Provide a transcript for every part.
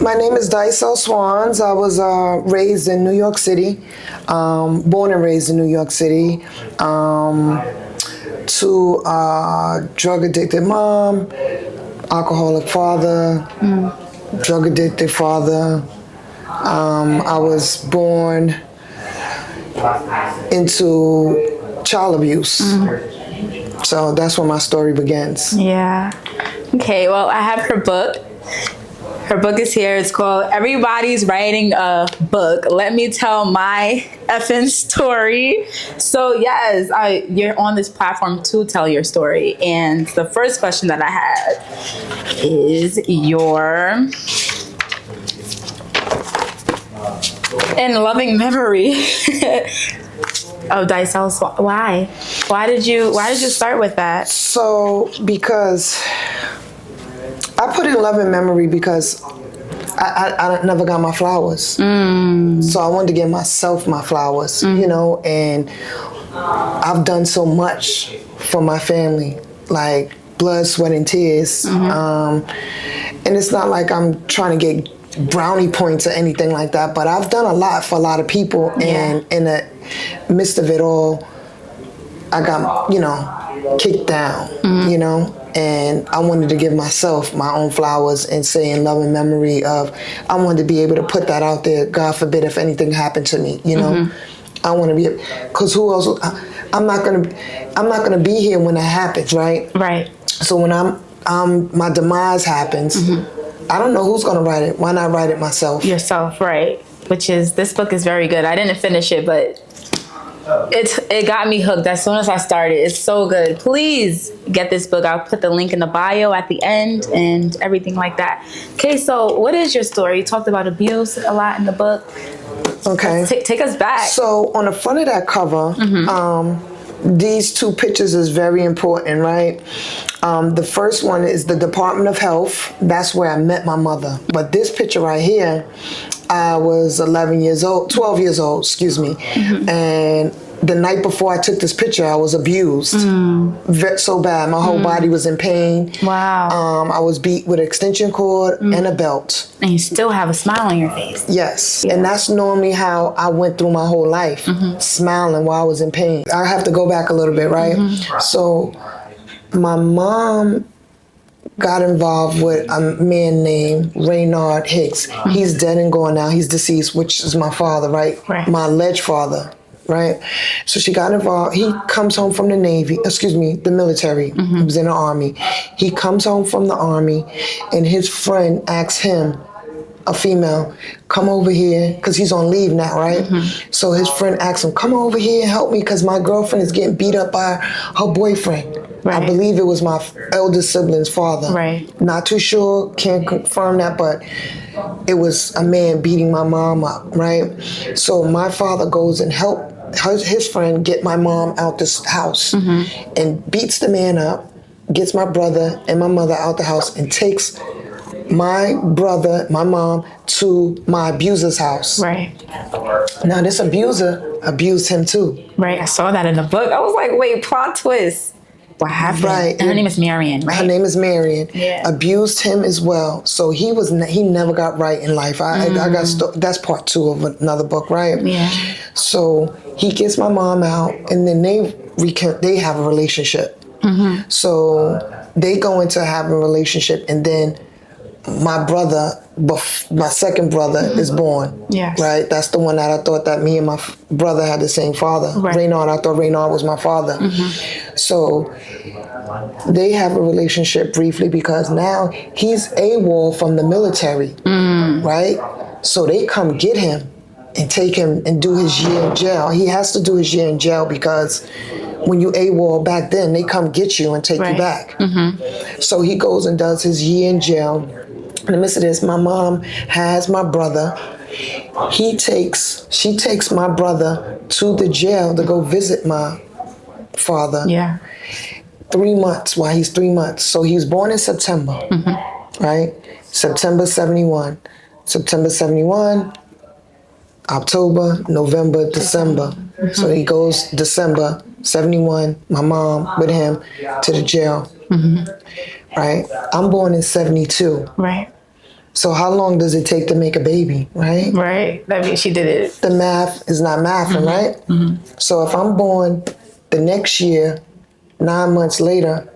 My name is Dysell Swans. I was raised in New York City, born and raised in New York City, to a drug addicted mom, alcoholic father, drug addicted father. I was born into child abuse. So that's where my story begins. Yeah. Okay, well, I have her book. Her book is here. It's called Everybody's Writing a Book. Let me tell my effing story. So yes, you're on this platform to tell your story. And the first question that I had is your in loving memory of Dysell Swans. Why? Why did you start with that? So because I put in love and memory because I never got my flowers. So I wanted to give myself my flowers, and I've done so much for my family, like blood, sweat, and tears. And it's not like I'm trying to get brownie points or anything like that, but I've done a lot for a lot of people. And in the midst of it all, I got, kicked down, and I wanted to give myself my own flowers and say in love and memory of, I wanted to be able to put that out there. God forbid if anything happened to me, I want to be, because who else? I'm not gonna be here when that happens, right? Right. So when my demise happens, I don't know who's gonna write it. Why not write it myself? Yourself, right? Which is, this book is very good. I didn't finish it, but it got me hooked as soon as I started. It's so good. Please get this book. I'll put the link in the bio at the end and everything like that. Okay, so what is your story? You talked about abuse a lot in the book. Okay. Take us back. So on the front of that cover, these two pictures is very important, right? The first one is the Department of Health. That's where I met my mother. But this picture right here, I was 12 years old, excuse me. And the night before I took this picture, I was abused so bad. My whole body was in pain. Wow. I was beat with an extension cord and a belt. And you still have a smile on your face. Yes. Yeah. And that's normally how I went through my whole life, smiling while I was in pain. I have to go back a little bit, right? So my mom got involved with a man named Raynard Hicks. He's dead and gone now. He's deceased, which is my father, right? My alleged father, right? So she got involved. He comes home from the military. He was in the army. He comes home from the army, and his friend asks him, a female, come over here, because he's on leave now, right? So his friend asks him, come over here and help me, because my girlfriend is getting beat up by her boyfriend. Right. I believe it was my eldest sibling's father. Right. Not too sure, can't confirm that, but it was a man beating my mom up, right? So my father goes and helps his friend get my mom out this house and beats the man up, gets my brother and my mother out the house and takes my brother, my mom, to my abuser's house. Right. Now this abuser abused him too. Right, I saw that in the book. I was like, wait, plot twist. What happened? Right. And her name is Marion, right? Her name is Marion. Yeah. Abused him as well. So he never got right in life. I got that's part 2 of another book, right? Yeah. So he gets my mom out, and then they have a relationship. So they go into having a relationship, and then my second brother is born. Yes. Right? That's the one that I thought that me and my brother had the same father. Right. Raynard, I thought Raynard was my father. So they have a relationship briefly because now he's AWOL from the military. Right? So they come get him and take him and do his year in jail. He has to do his year in jail because when you AWOL back then, they come get you and take you back. So he goes and does his year in jail. In the midst of this, my mom has my brother. She takes my brother to the jail to go visit my father. Yeah. 3 months, while he's 3 months. So he was born in September, right? September 71. September 71, October, November, December. So he goes December 71, my mom with him to the jail. Right? I'm born in 72. Right. So how long does it take to make a baby, right? Right. That means she did it. The math is not mathing, right? So if I'm born the next year, 9 months later,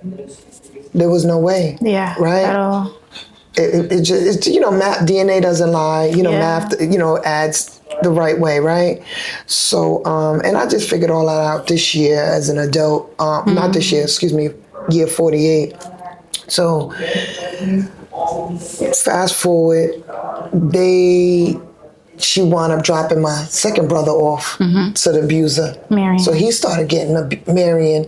there was no way. Yeah. Right? At all. It just, math, DNA doesn't lie, math, adds the right way, right? So, and I just figured all that out this year as an adult, not this year, excuse me, year 48. So, fast forward, she wound up dropping my second brother off to the abuser. Marion. So he started getting Marion.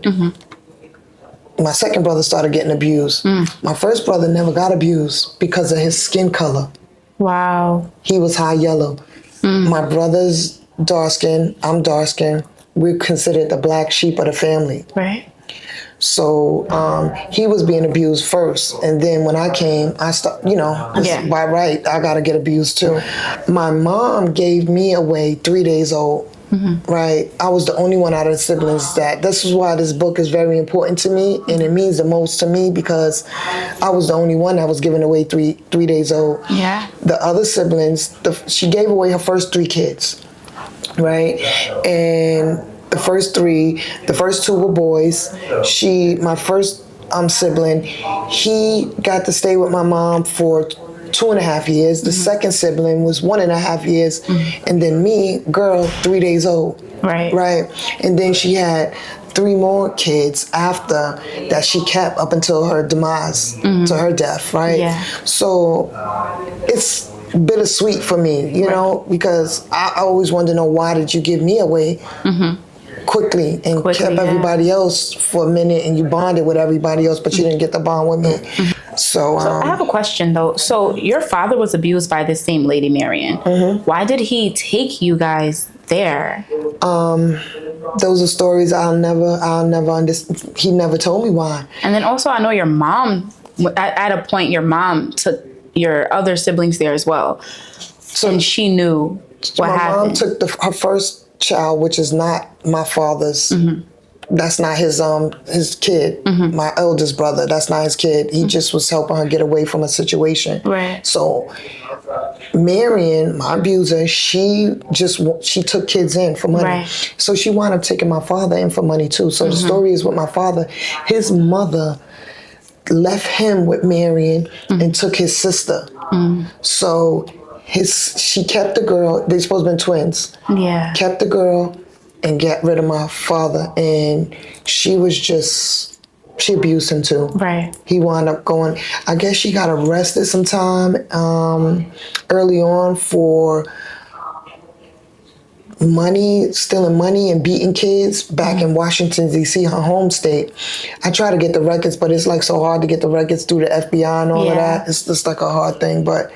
My second brother started getting abused. My first brother never got abused because of his skin color. Wow. He was high yellow. My brother's dark skin, I'm dark skin. We're considered the black sheep of the family. Right. So he was being abused first. And then when I came, I started, by right, I got to get abused too. My mom gave me away 3 days old. Right? I was the only one out of the siblings this is why this book is very important to me, and it means the most to me because I was the only one that was given away three days old. Yeah. The other siblings, she gave away her first 3 kids, right? And the first two were boys. My first sibling, he got to stay with my mom for 2.5 years. The second sibling was 1.5 years. And then me, girl, 3 days old. Right. Right. And then she had 3 more kids after that she kept up until her demise, to her death, right? Yeah. So it's bittersweet for me, because I always wanted to know, why did you give me away quickly and kept everybody else for a minute, and you bonded with everybody else, but you didn't get the bond with me. So I have a question though. So your father was abused by this same lady, Marion. Why did he take you guys there? Those are stories I'll never understand. He never told me why. And then also, I know your mom, at a point, your mom took your other siblings there as well. So, and she knew what happened. My mom took her first child, which is not my father's. That's not his kid. My eldest brother, that's not his kid. He just was helping her get away from a situation. Right. So Marion, my abuser, she took kids in for money. Right. So she wound up taking my father in for money too. So the story is with my father. His mother left him with Marion and took his sister. So she kept the girl. They supposed to be twins. Yeah. Kept the girl and got rid of my father, and she abused him too. Right. He wound up going, I guess she got arrested sometime early on for stealing money and beating kids back in Washington, D.C., her home state. I try to get the records, but it's like so hard to get the records through the FBI and all of that. It's just like a hard thing, but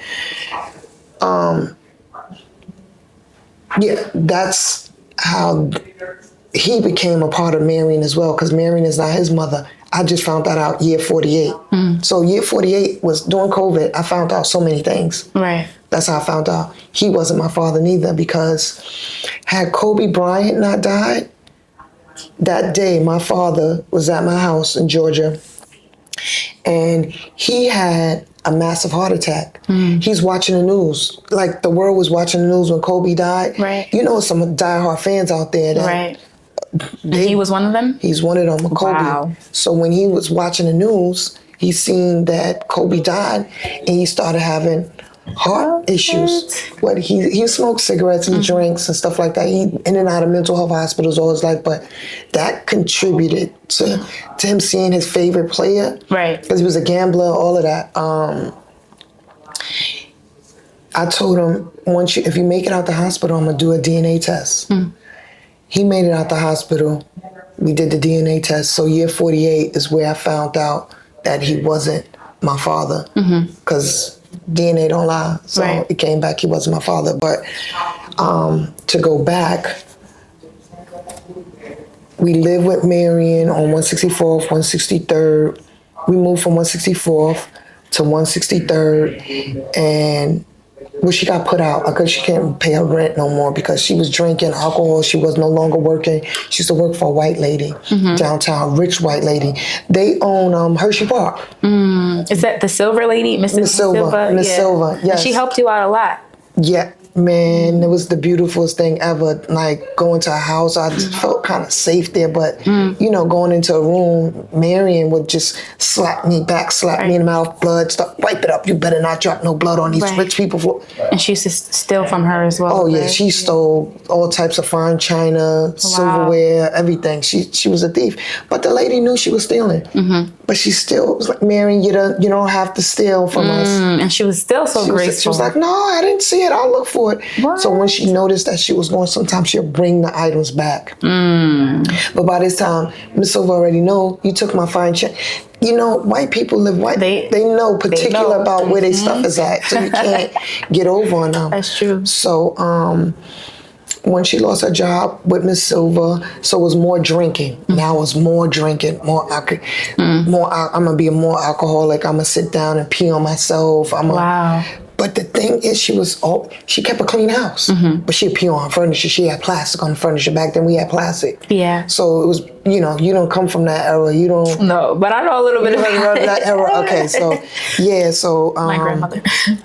that's how he became a part of Marion as well, because Marion is not his mother. I just found that out year 48. So year 48 was during COVID. I found out so many things. Right. That's how I found out. He wasn't my father neither, because had Kobe Bryant not died, that day my father was at my house in Georgia, and he had a massive heart attack. He's watching the news. Like the world was watching the news when Kobe died. Right. Some diehard fans out there. That he was one of them? He's one of them, Kobe. Wow. So when he was watching the news, he seen that Kobe died, and he started having heart issues. What he smoked cigarettes and drinks and stuff like that. He in and out of mental health hospitals all his life, but that contributed to him seeing his favorite player. Right. Because he was a gambler, all of that. I told him, if you make it out the hospital, I'm gonna do a DNA test. He made it out the hospital. We did the DNA test. So year 48 is where I found out that he wasn't my father, because DNA don't lie. So it came back, he wasn't my father. But to go back, we lived with Marion on 164th, 163rd. We moved from 164th to 163rd, and well, she got put out because she can't pay her rent no more because she was drinking alcohol. She was no longer working. She used to work for a white lady downtown, rich white lady. They own Hershey Park. Is that the Silver lady, Miss Silver? Miss Silver, yes. And she helped you out a lot. Yeah, man, it was the beautifulest thing ever. Like going to a house, I just felt kind of safe there. But you know, going into a room, Marion would just slap me in the mouth, blood, stuff. Wipe it up. You better not drop no blood on these rich people. And she used to steal from her as well. Oh yeah, she stole all types of fine china, silverware, everything. She was a thief. But the lady knew she was stealing. But she still was like, Marion, you don't have to steal from us. And she was still so graceful. She was like, no, I didn't see it. I'll look for it. What? So when she noticed that she was going, sometimes she'll bring the items back. But by this time, Miss Silver already know you took my fine check. You know, white people live white. They know particular about where their stuff is at, so you can't get over on them. That's true. So when she lost her job with Miss Silver, so it was more drinking. Now it's more drinking, more alcohol. I'm gonna be more alcoholic. I'm gonna sit down and pee on myself. But the thing is, she kept a clean house, but she'd pee on her furniture. She had plastic on the furniture. Back then, we had plastic. Yeah. So it was, you don't come from that era. You don't. No, but I know a little bit about that era. Okay, so yeah, so my grandmother.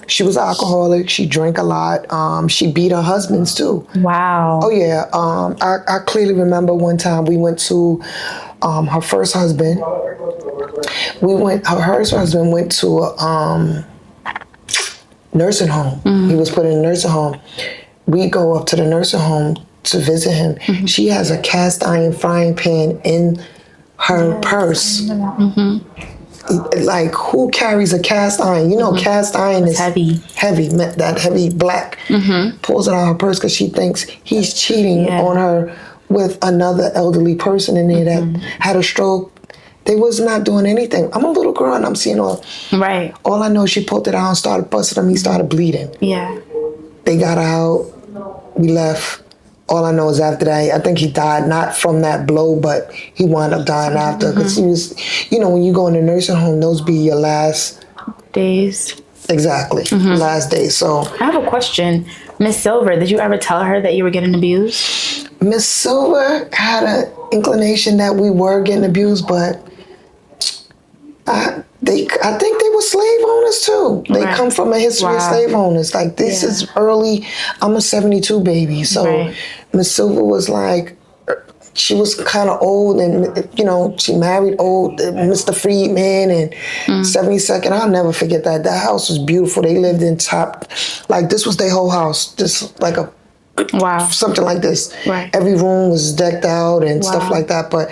She was an alcoholic. She drank a lot. She beat her husbands too. Wow. Oh yeah. I clearly remember one time we went to her first husband. Her first husband went to a nursing home. He was put in a nursing home. We go up to the nursing home to visit him. She has a cast iron frying pan in her purse. Like, who carries a cast iron? You know, cast iron is heavy, that heavy black. Pulls it out of her purse because she thinks he's cheating on her with another elderly person in there that had a stroke. They was not doing anything. I'm a little girl and I'm seeing all. Right. All I know is she pulled it out and started busting him. He started bleeding. Yeah. They got out. We left. All I know is after that, I think he died, not from that blow, but he wound up dying after. Because he was, when you go in a nursing home, those be your last days. Exactly. Last days. So I have a question. Miss Silver, did you ever tell her that you were getting abused? Miss Silver had an inclination that we were getting abused, but I think they were slave owners too. They come from a history of slave owners. Like, this is early. I'm a 72 baby. So Miss Silver was like, she was kind of old and, she married old Mr. Friedman and 72nd. I'll never forget that. That house was beautiful. They lived in this was their whole house. Just like something like this. Right. Every room was decked out and stuff like that. But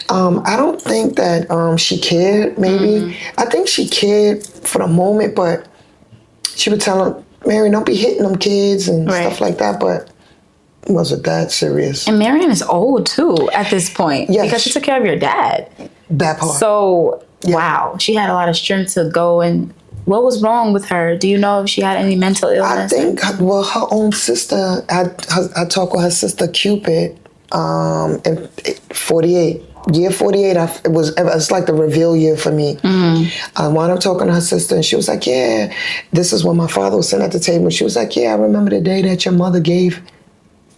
I don't think that she cared, maybe. I think she cared for the moment, but she would tell them, Mary, don't be hitting them kids and stuff like that. But it wasn't that serious. And Marion is old, too, at this point. Yes. Because she took care of your dad. That part. So, wow. She had a lot of strength to go and... What was wrong with her? Do you know if she had any mental illness? I think, her own sister, I talked with her sister Cupid in 48. Year 48, it's like the reveal year for me. I wound up talking to her sister and she was like, yeah, this is when my father was sitting at the table. She was like, yeah, I remember the day that your mother gave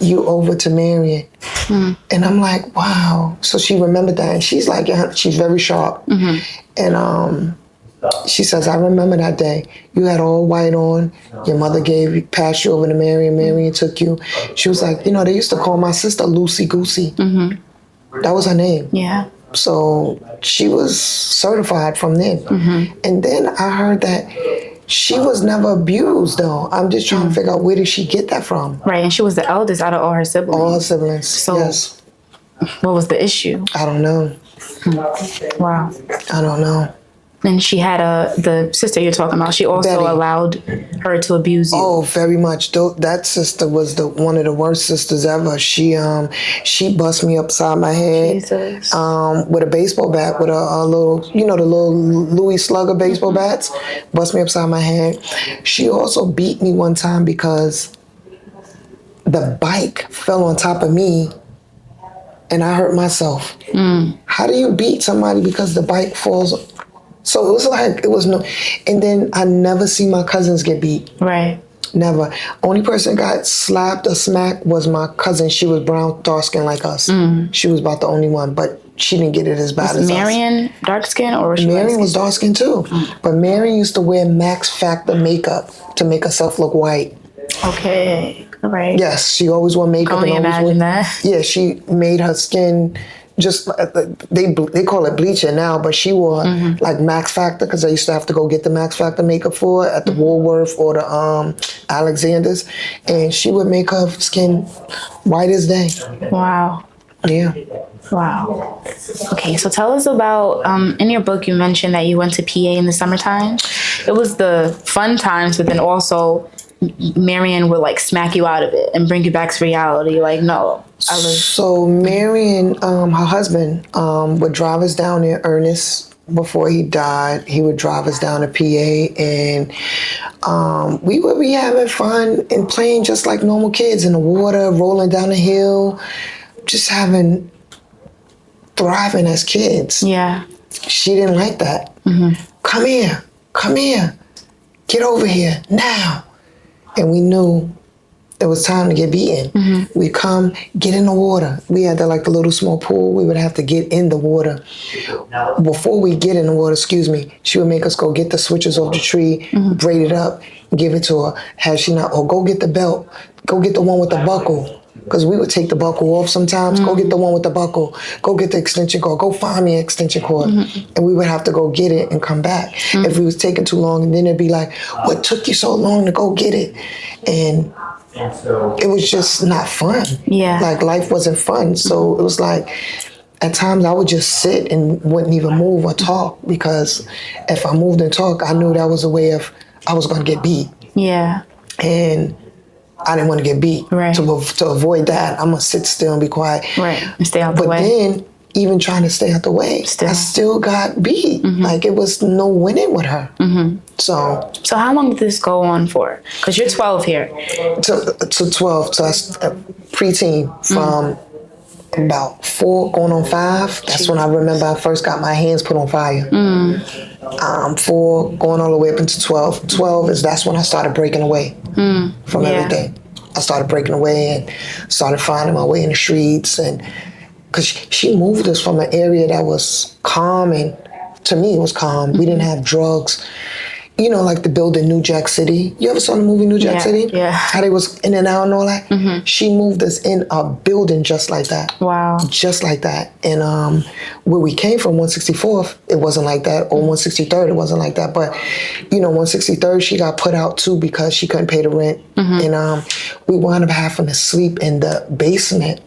you over to Marion. And I'm like, wow. So she remembered that. And she's like, she's very sharp. And she says, I remember that day. You had all white on. Your mother passed you over to Marion. Marion took you. She was like, they used to call my sister Lucy Goosey. That was her name. Yeah. So she was certified from then. And then I heard that she was never abused, though. I'm just trying to figure out, where did she get that from? Right, and she was the eldest out of all her siblings. All her siblings, so yes. What was the issue? I don't know. Wow. I don't know. And she had the sister you're talking about. She also Betty. Allowed her to abuse you. Oh, very much. That sister was one of the worst sisters ever. She bust me upside my head. Jesus. With a baseball bat, with a little, the little Louis Slugger baseball bats. Bust me upside my head. She also beat me one time because the bike fell on top of me and I hurt myself. How do you beat somebody because the bike falls? So it was no, and then I never see my cousins get beat. Right. Never. Only person got slapped or smacked was my cousin. She was brown, dark skin like us. She was about the only one, but she didn't get it as bad as Marion us. dark skin or was she Marion was dark skin too. But Marion used to wear Max Factor makeup to make herself look white. Okay. All right. Yes, she always wore makeup. Can only imagine that. Yeah, she made her skin just they call it bleaching now, but she wore like Max Factor because I used to have to go get the Max Factor makeup for at the Woolworth or the Alexander's, and she would make her skin white as day. Wow. Yeah. Wow. Okay, so tell us about, in your book you mentioned that you went to PA in the summertime. It was the fun times, but then also Marion would like smack you out of it and bring you back to reality. Like, no. So Marion, her husband, would drive us down there, Ernest, before he died. He would drive us down to PA, and we would be having fun and playing just like normal kids in the water, rolling down the hill, just thriving as kids. Yeah. She didn't like that. Come here, get over here now. And we knew it was time to get beaten. We'd come, get in the water. We had the little small pool. We would have to get in the water. Before we get in the water, she would make us go get the switches off the tree, braid it up, give it to her. Had she not, or go get the belt, go get the one with the buckle. Because we would take the buckle off sometimes. Go get the one with the buckle. Go get the extension cord. Go find me an extension cord. And we would have to go get it and come back. If we was taking too long, and then it'd be like, what took you so long to go get it? And it was just not fun. Yeah. Like, life wasn't fun. So it was like, at times I would just sit and wouldn't even move or talk, because if I moved and talked, I knew that was a way of, I was going to get beat. Yeah. And I didn't want to get beat. Right. To avoid that, I'm going to sit still and be quiet. Right. And stay out the way. But then, even trying to stay out the way, I still got beat. Like, it was no winning with her. So how long did this go on for? Because you're 12 here. To 12, so that's preteen, from about 4 going on 5. That's when I remember I first got my hands put on fire. 4 going all the way up into 12. 12 that's when I started breaking away from everything. I started breaking away and started finding my way in the streets, and because she moved us from an area that was calm, and to me it was calm. We didn't have drugs. You know, like the building New Jack City. You ever saw the movie New Jack City? Yeah. How they was in and out and all that? She moved us in a building just like that. Wow. Just like that. And where we came from, 164th, it wasn't like that. Or 163rd, it wasn't like that. But, 163rd, she got put out too because she couldn't pay the rent. And we wound up having to sleep in the basement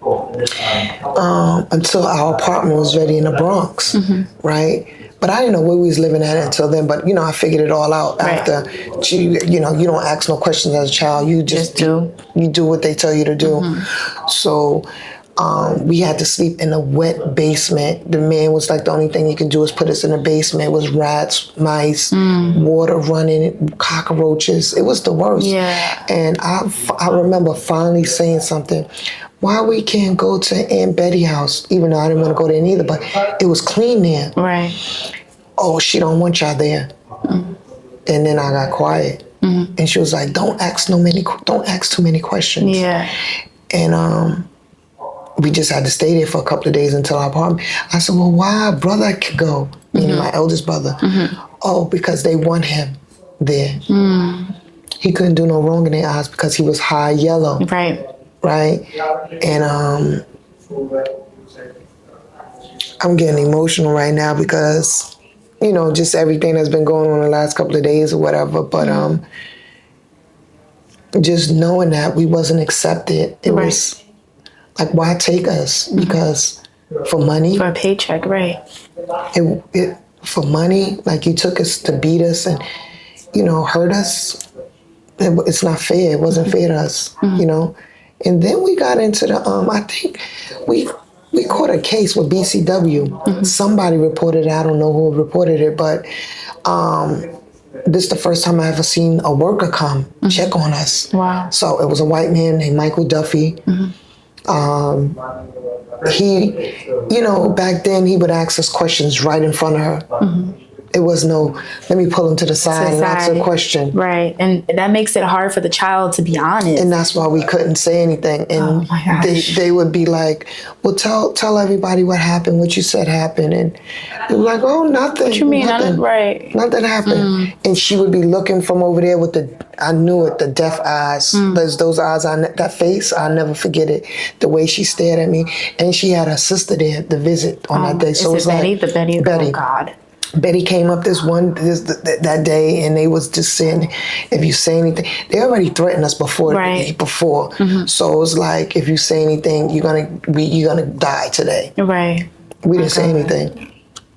until our apartment was ready in the Bronx, right? But I didn't know where we was living at until then. But, I figured it all out after. You don't ask no questions as a child. You just do. You do what they tell you to do. So we had to sleep in a wet basement. The man was like, the only thing you can do is put us in the basement. It was rats, mice, water running, cockroaches. It was the worst. Yeah. And I remember finally saying something. Why we can't go to Aunt Betty's house, even though I didn't want to go there neither, but it was clean there. Right. Oh, she don't want y'all there. And then I got quiet. And she was like, don't ask too many questions. Yeah. And we just had to stay there for a couple of days until our apartment. I said, well, why brother could go? Meaning my eldest brother. Oh, because they want him there. He couldn't do no wrong in their eyes because he was high yellow. Right? And I'm getting emotional right now because, just everything that's been going on the last couple of days or whatever. But just knowing that we wasn't accepted, it was like, why take us? Because for money. For a paycheck, right. It for money, like you took us to beat us and, hurt us. It's not fair. It wasn't fair to us, And then we got into the, I think we caught a case with BCW. Somebody reported it. I don't know who reported it, but this is the first time I ever seen a worker come check on us. Wow. So it was a white man named Michael Duffy. He, back then he would ask us questions right in front of her. It was no, let me pull him to the side and ask a question. Right. And that makes it hard for the child to be honest. And that's why we couldn't say anything. And oh my gosh. they would be like, well, tell everybody what happened, what you said happened. And they were like, oh, nothing. What you mean? Nothing, right. Nothing happened. And she would be looking from over there with I knew it, the deaf eyes. Those eyes, that face, I'll never forget it. The way she stared at me. And she had her sister there to visit on that day. So is it Betty? The Betty? Betty. Oh, God. Betty came up that day, and they was just saying, if you say anything, they already threatened us before. So it was like, if you say anything, you're gonna die today. Right. We didn't say anything.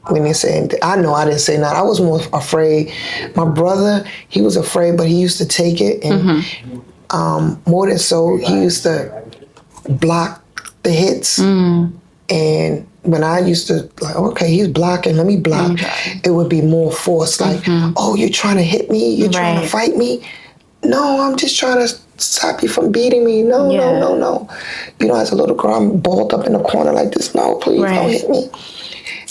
We didn't say anything. I know I didn't say nothing. I was more afraid. My brother, he was afraid, but he used to take it, and more than so, he used to block the hits, and when I used to, like, okay, he's blocking, let me block, it would be more force, like, oh, you're trying to hit me? You're trying to fight me? No, I'm just trying to stop you from beating me. No. You know, as a little girl, I'm balled up in the corner like this. No, please don't hit me.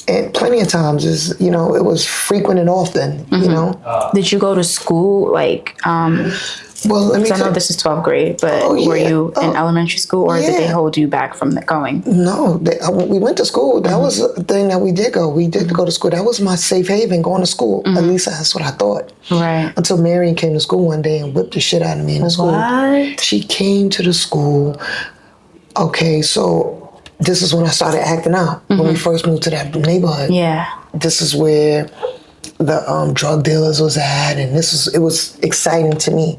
And plenty of times, it was frequent and often, you know. Did you go to school, like, well, let me I know this is 12th grade, but were you in elementary school, or did they hold you back from going? No, we went to school. That was the thing that we did go. We did go to school. That was my safe haven, going to school. At least that's what I thought. Right. Until Marion came to school one day and whipped the shit out of me in the school. What? She came to the school. Okay, so this is when I started acting out. When we first moved to that neighborhood. Yeah. This is where the drug dealers was at, and it was exciting to me.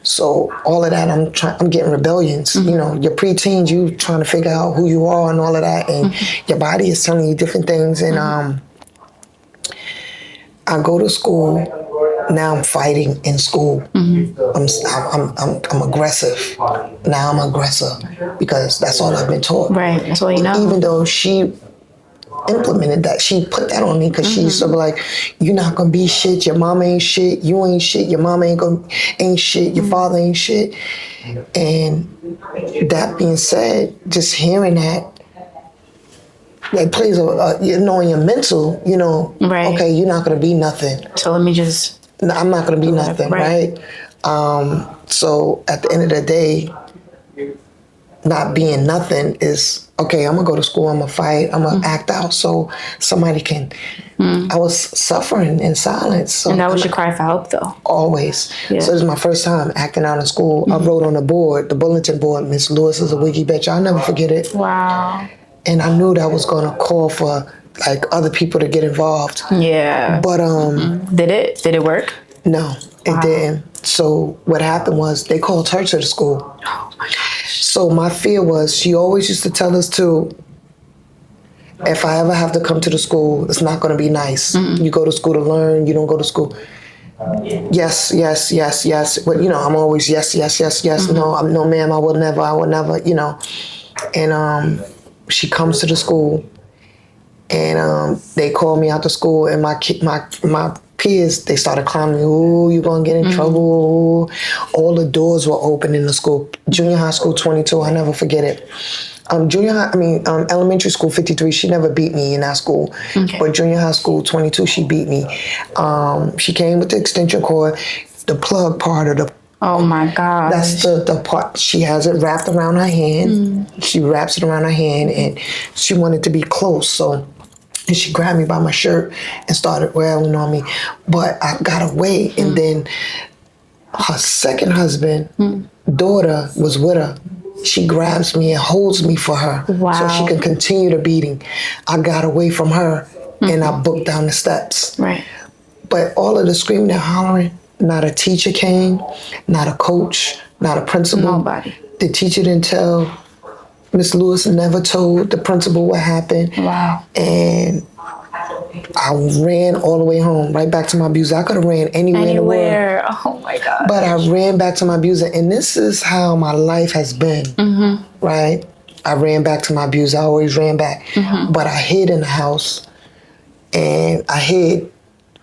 So all of that, I'm getting rebellions. You know, your preteens, you trying to figure out who you are and all of that, and your body is telling you different things. And I go to school. Now I'm fighting in school. I'm aggressive. Now I'm aggressive because that's all I've been taught. Right, that's all you know. Even though she implemented that, she put that on me because she used to be like, you're not gonna be shit, your mama ain't shit, you ain't shit, your mama ain't shit, your father ain't shit. And that being said, just hearing that plays on your mental, okay, you're not gonna be nothing, so let me just I'm not gonna be nothing, right? So at the end of the day, not being nothing is, okay, I'm gonna go to school, I'm gonna fight, I'm gonna act out so somebody can. I was suffering in silence. So and that was your cry for help, though? Always. Yeah. So it was my first time acting out in school. I wrote on the board, the bulletin board, Miss Lewis is a wiggy bitch. I'll never forget it. Wow. And I knew that was gonna call for like other people to get involved. Yeah. But did it work? No, it didn't. So what happened was they called her to the school. Oh my gosh. So my fear was, she always used to tell us to, if I ever have to come to the school, it's not going to be nice. You go to school to learn, you don't go to school. Yes. But, I'm always yes. No, ma'am, I will never, And she comes to the school, and they called me out to school, and my peers, they started clowning me. Ooh, you're going to get in trouble. All the doors were open in the school. Junior high school, 22, I never forget it. Elementary school, 53, she never beat me in that school. Okay. But junior high school, 22, she beat me. She came with the extension cord, the plug part of the. Oh my God. That's the part. She has it wrapped around her hand. She wraps it around her hand, and she wanted to be close, so. And she grabbed me by my shirt and started wailing on me. But I got away. And then her second husband, daughter, was with her. She grabs me and holds me for her. Wow. So she can continue the beating. I got away from her and I booked down the steps. Right. But all of the screaming and hollering, not a teacher came, not a coach, not a principal. Nobody. The teacher didn't tell. Miss Lewis never told the principal what happened. Wow. And I ran all the way home, right back to my abuser. I could have ran anywhere in the world. Oh my God. But I ran back to my abuser. And this is how my life has been, right? I ran back to my abuser. I always ran back. But I hid in the house. And I hid.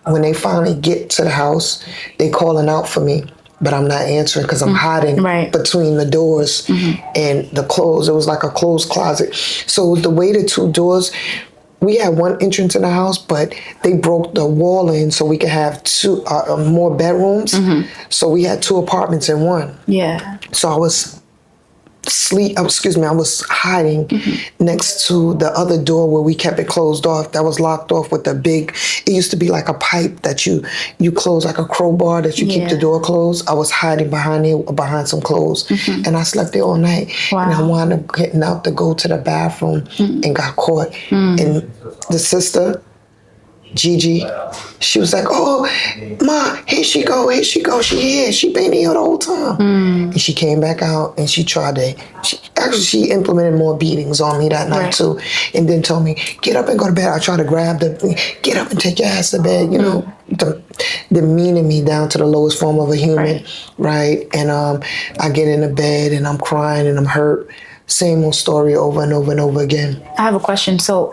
When they finally get to the house, they calling out for me. But I'm not answering because I'm hiding between the doors and the clothes. It was like a closed closet. So the way the two doors, we had one entrance in the house, but they broke the wall in so we could have two more bedrooms. So we had 2 apartments in one. Yeah. So I was I was hiding next to the other door where we kept it closed off. That was locked off with a big, it used to be like a pipe that you close, like a crowbar that you keep the door closed. I was hiding behind some clothes, and I slept there all night. Wow. And I wound up getting out to go to the bathroom and got caught. And the sister, Gigi, she was like, "Oh, Ma, here she go, she here, she been here the whole time." And she came back out and she she implemented more beatings on me that night too, and then told me, "Get up and go to bed." I tried to get up and take your ass to bed, you know, demeaning me down to the lowest form of a human, right? And I get into bed and I'm crying and I'm hurt. Same old story over and over and over again. I have a question. So,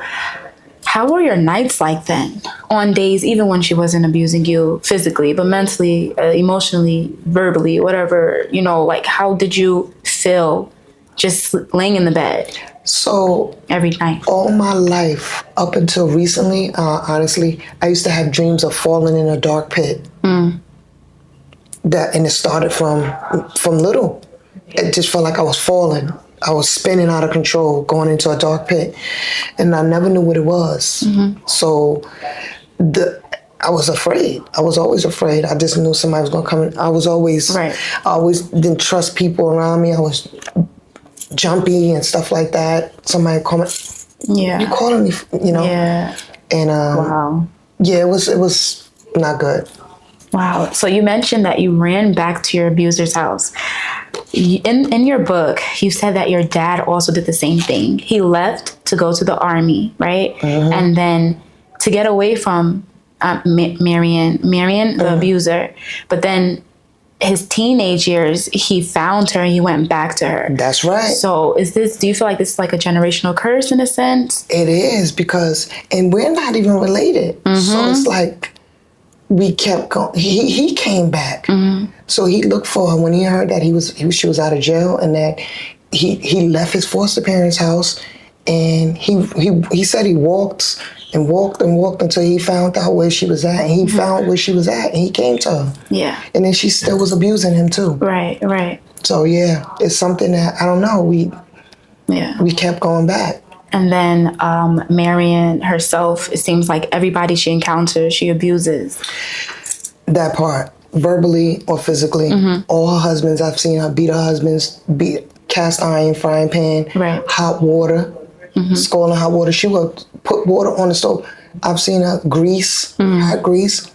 how were your nights like then? On days, even when she wasn't abusing you physically, but mentally, emotionally, verbally, whatever, you know, like how did you feel just laying in the bed? So every night, all my life up until recently, honestly, I used to have dreams of falling in a dark pit. And it started from little. It just felt like I was falling. I was spinning out of control, going into a dark pit, and I never knew what it was. So I was afraid. I was always afraid. I just knew somebody was going to come in. I always didn't trust people around me. I was jumpy and stuff like that. Somebody coming, you calling me, you know? Yeah. And wow. Yeah, it was not good. Wow. So you mentioned that you ran back to your abuser's house. In your book, you said that your dad also did the same thing. He left to go to the army, right? And then to get away from Marion, the abuser. But then his teenage years, he found her and he went back to her. That's right. So do you feel like this is like a generational curse in a sense? It is, because, and we're not even related. So it's like, we kept going. He came back. So he looked for her when he heard that she was out of jail, and that he left his foster parents' house, and he said he walked and walked and walked until he found out where she was at, and he found where she was at, and he came to her. Yeah. And then she still was abusing him too. Right. So yeah, it's something that I don't know. We kept going back. And then Marion herself, it seems like everybody she encounters, she abuses. That part, verbally or physically. All her husbands, I've seen her beat her husbands, beat cast iron, frying pan, hot water, scalding hot water. She would put water on the stove. I've seen her grease, hot grease.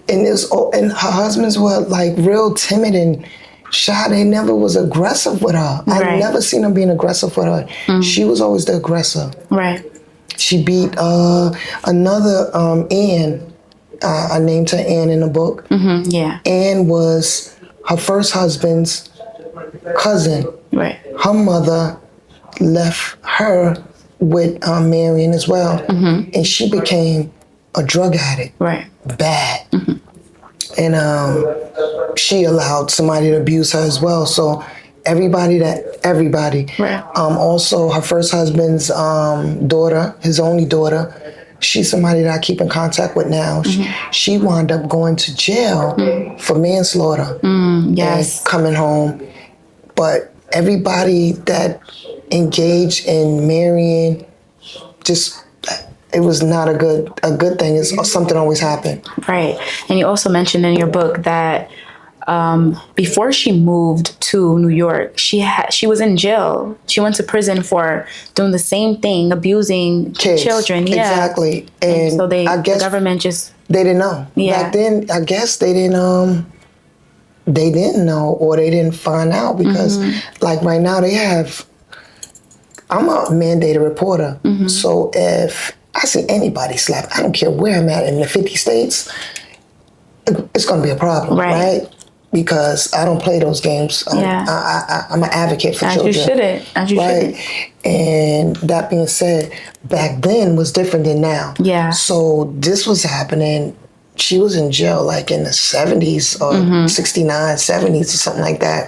And her husbands were like real timid and shy. They never was aggressive with her. I've never seen her being aggressive with her. She was always the aggressor. She beat another Ann. I named her Ann in the book. Ann was her first husband's cousin. Her mother left her with Marion as well. And she became a drug addict. Bad. And she allowed somebody to abuse her as well. So everybody. Also her first husband's daughter, his only daughter, she's somebody that I keep in contact with now. She wound up going to jail for manslaughter and coming home. But everybody that engaged in marrying, just, it was not a good thing. It's something always happened. Right. And you also mentioned in your book that before she moved to New York, she was in jail. She went to prison for doing the same thing, abusing kids, children. Exactly. And so I guess the government just, they didn't know. Back then, I guess they didn't know, or they didn't find out, because like right now I'm a mandated reporter. So if I see anybody slap, I don't care where I'm at in the 50 states, it's going to be a problem, right? Because I don't play those games. I'm an advocate for children. As you shouldn't. And that being said, back then was different than now. So this was happening. She was in jail like in the 70s or 69, 70s or something like that.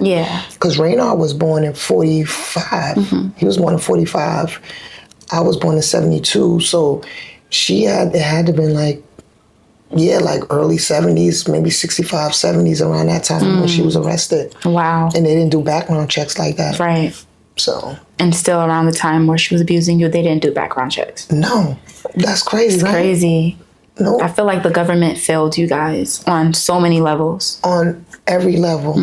Because Raynard was born in 45. He was born in 45. I was born in 72, so it had to been like early 70s, maybe 65, 70s, around that time when she was arrested. Wow. And they didn't do background checks like that. Right. So. And still around the time where she was abusing you, they didn't do background checks. No. That's crazy, It's right? crazy. No. I feel like the government failed you guys on so many levels. On every level.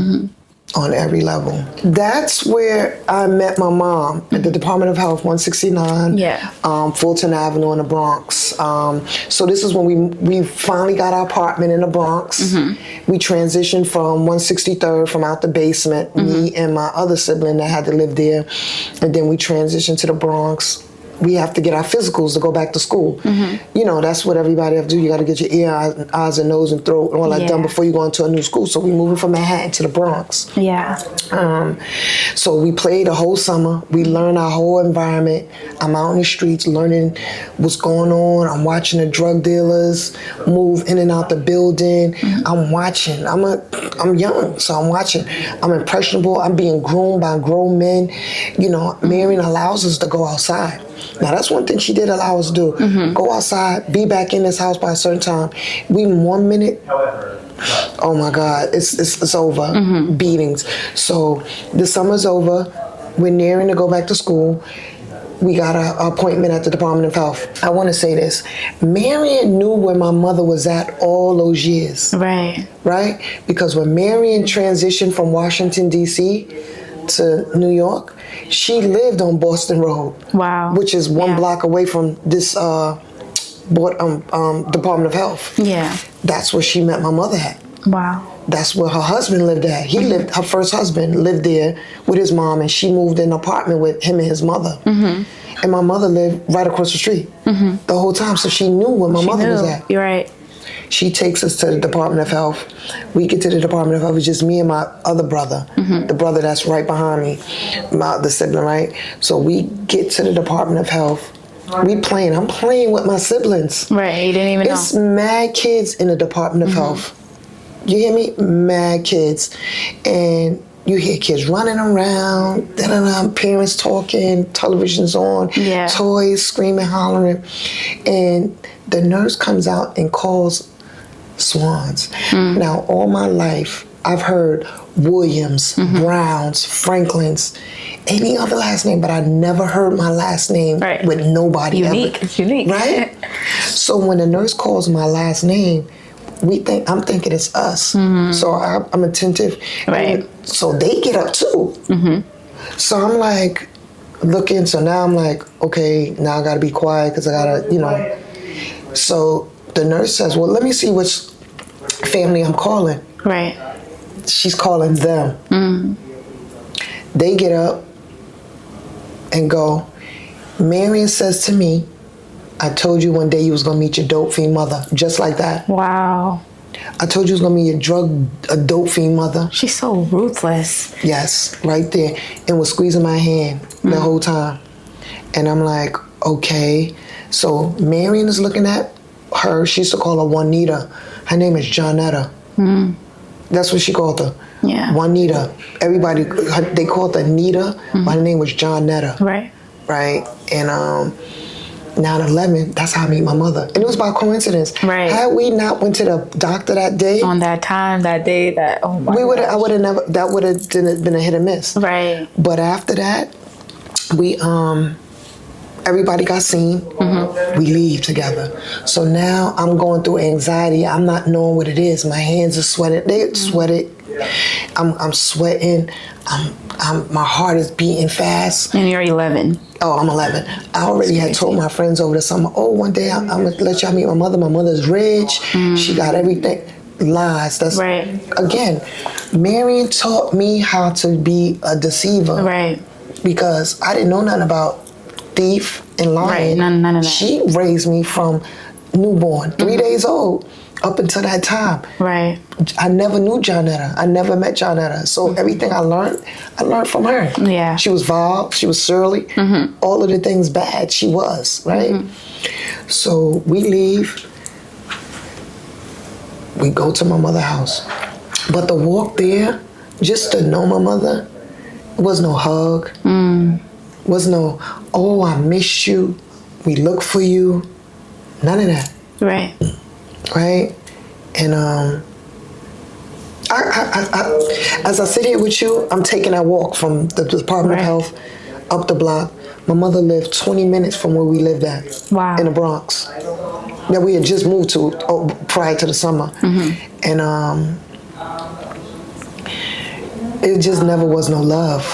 On every level. That's where I met my mom at the Department of Health, 169, Fulton Avenue in the Bronx. So this is when we finally got our apartment in the Bronx. We transitioned from 163rd, from out the basement, me and my other sibling that had to live there. And then we transitioned to the Bronx. We have to get our physicals to go back to school. You know, that's what everybody have to do. You got to get your ear, eyes, and nose and throat and all that done before you go into a new school. So we moving from Manhattan to the Bronx. Yeah. So we played the whole summer. We learned our whole environment. I'm out in the streets learning what's going on. I'm watching the drug dealers move in and out the building. I'm watching. I'm young, so I'm watching. I'm impressionable. I'm being groomed by grown men. You know, Marion allows us to go outside. Now, that's one thing she did allow us to do. Go outside, be back in this house by a certain time. We 1 minute, oh my God, it's over. Beatings. So the summer's over. We're nearing to go back to school. We got an appointment at the Department of Health. I want to say this. Marion knew where my mother was at all those years. Right. Right? Because when Marion transitioned from Washington, D.C. to New York, she lived on Boston Road. Wow. Which is one block away from this Department of Health. Yeah. That's where she met my mother at. Wow. That's where her husband lived at. Her first husband lived there with his mom, and she moved in an apartment with him and his mother. And my mother lived right across the street the whole time, so she knew where my mother was at. You're right. She takes us to the Department of Health. We get to the Department of Health. It's just me and my other brother, the brother that's right behind me, the sibling, right? So we get to the Department of Health. I'm playing with my siblings. Right, you didn't even know. It's mad kids in the Department of Health. You hear me? Mad kids. And you hear kids running around, parents talking, television's on, toys, screaming, hollering. And the nurse comes out and calls Swans. Now, all my life, I've heard Williams, Browns, Franklins, any other last name, but I never heard my last name with nobody unique. ever. It's unique. Right? So when the nurse calls my last name, I'm thinking it's us. So I'm attentive. Right. And so they get up too. So I'm like looking, so now I'm like, okay, now I gotta be quiet because I gotta, So the nurse says, well, let me see which family I'm calling. Right. She's calling them. They get up and go, Marion says to me, I told you one day you was gonna meet your dope fiend mother. Just like that. Wow. I told you was gonna meet a dope fiend mother. She's so ruthless. Yes, right there. And was squeezing my hand the whole time. And I'm like, okay. So Marion is looking at her. She used to call her Juanita. Her name is Johnetta. That's what she called her. Yeah. Juanita. Everybody, they called her Nita, but her name was Johnetta. Right. Right. And 9/11, that's how I meet my mother. And it was by coincidence. Right. Had we not went to the doctor that day, on that time, that day, I would have never, that would have been a hit or miss. Right. But after that, we everybody got seen. We leave together. So now I'm going through anxiety. I'm not knowing what it is. My hands are sweating. They sweated. I'm sweating. My heart is beating fast. And you're 11. Oh, I'm 11. I already had told my friends over the summer, oh, one day I'm going to let y'all meet my mother. My mother's rich. She got everything. Lies. That's right. Again, Marion taught me how to be a deceiver. Right. Because I didn't know nothing about thief and lying. Right. None of that. She raised me from newborn, 3 days old, up until that time. Right. I never knew Johnetta. I never met Johnetta. So everything I learned from her. Yeah. She was vile. She was surly. All of the things bad, she was, right? So we leave. We go to my mother's house. But the walk there, just to know my mother, was no hug. Was no, oh, I miss you. We look for you. None of that. Right. Right? And I, as I sit here with you, I'm taking that walk from the Department of Health up the block. My mother lived 20 minutes from where we lived at. Wow. In the Bronx. That we had just moved to prior to the summer. And it just never was no love.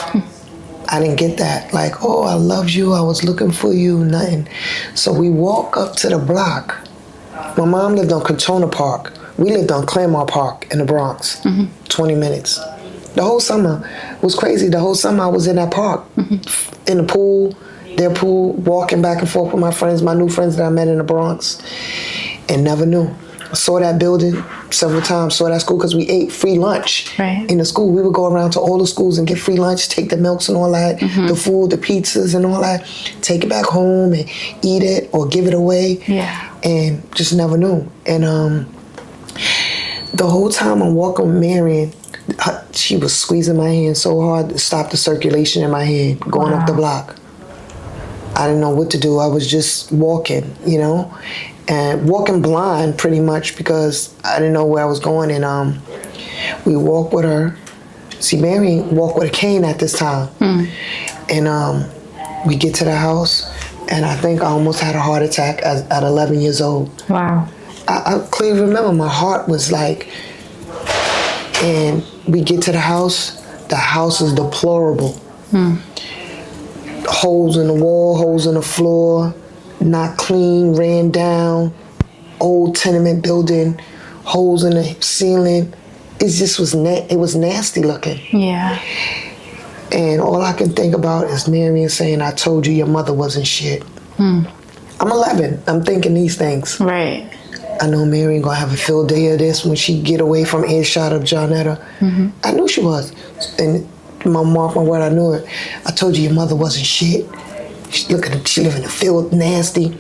I didn't get that. Like, oh, I loved you. I was looking for you. Nothing. So we walk up to the block. My mom lived on Katona Park. We lived on Claremont Park in the Bronx. 20 minutes. The whole summer was crazy. The whole summer I was in that park. In the pool, their pool, walking back and forth with my friends, my new friends that I met in the Bronx. And never knew. Saw that building several times, saw that school, because we ate free lunch in the school. We would go around to all the schools and get free lunch, take the milks and all that, the food, the pizzas and all that, take it back home and eat it or give it away. And just never knew. And the whole time I'm walking with Marion, she was squeezing my hand so hard to stop the circulation in my head going up the block. I didn't know what to do. I was just walking, you know, and walking blind pretty much because I didn't know where I was going. And we walked with her. See, Mary walked with a cane at this time. And we get to the house, and I think I almost had a heart attack at 11 years old. Wow. I clearly remember my heart was like, and we get to the house is deplorable. Holes in the wall, holes in the floor, not clean, ran down, old tenement building, holes in the ceiling. It just was it was nasty looking. Yeah. And all I can think about is Marion saying, I told you your mother wasn't shit. I'm 11. I'm thinking these things. Right. I know Marion gonna have a field day of this when she get away from earshot of Johnetta. I knew she was. And my mark my word, I knew it. I told you your mother wasn't shit. She live in the field, nasty.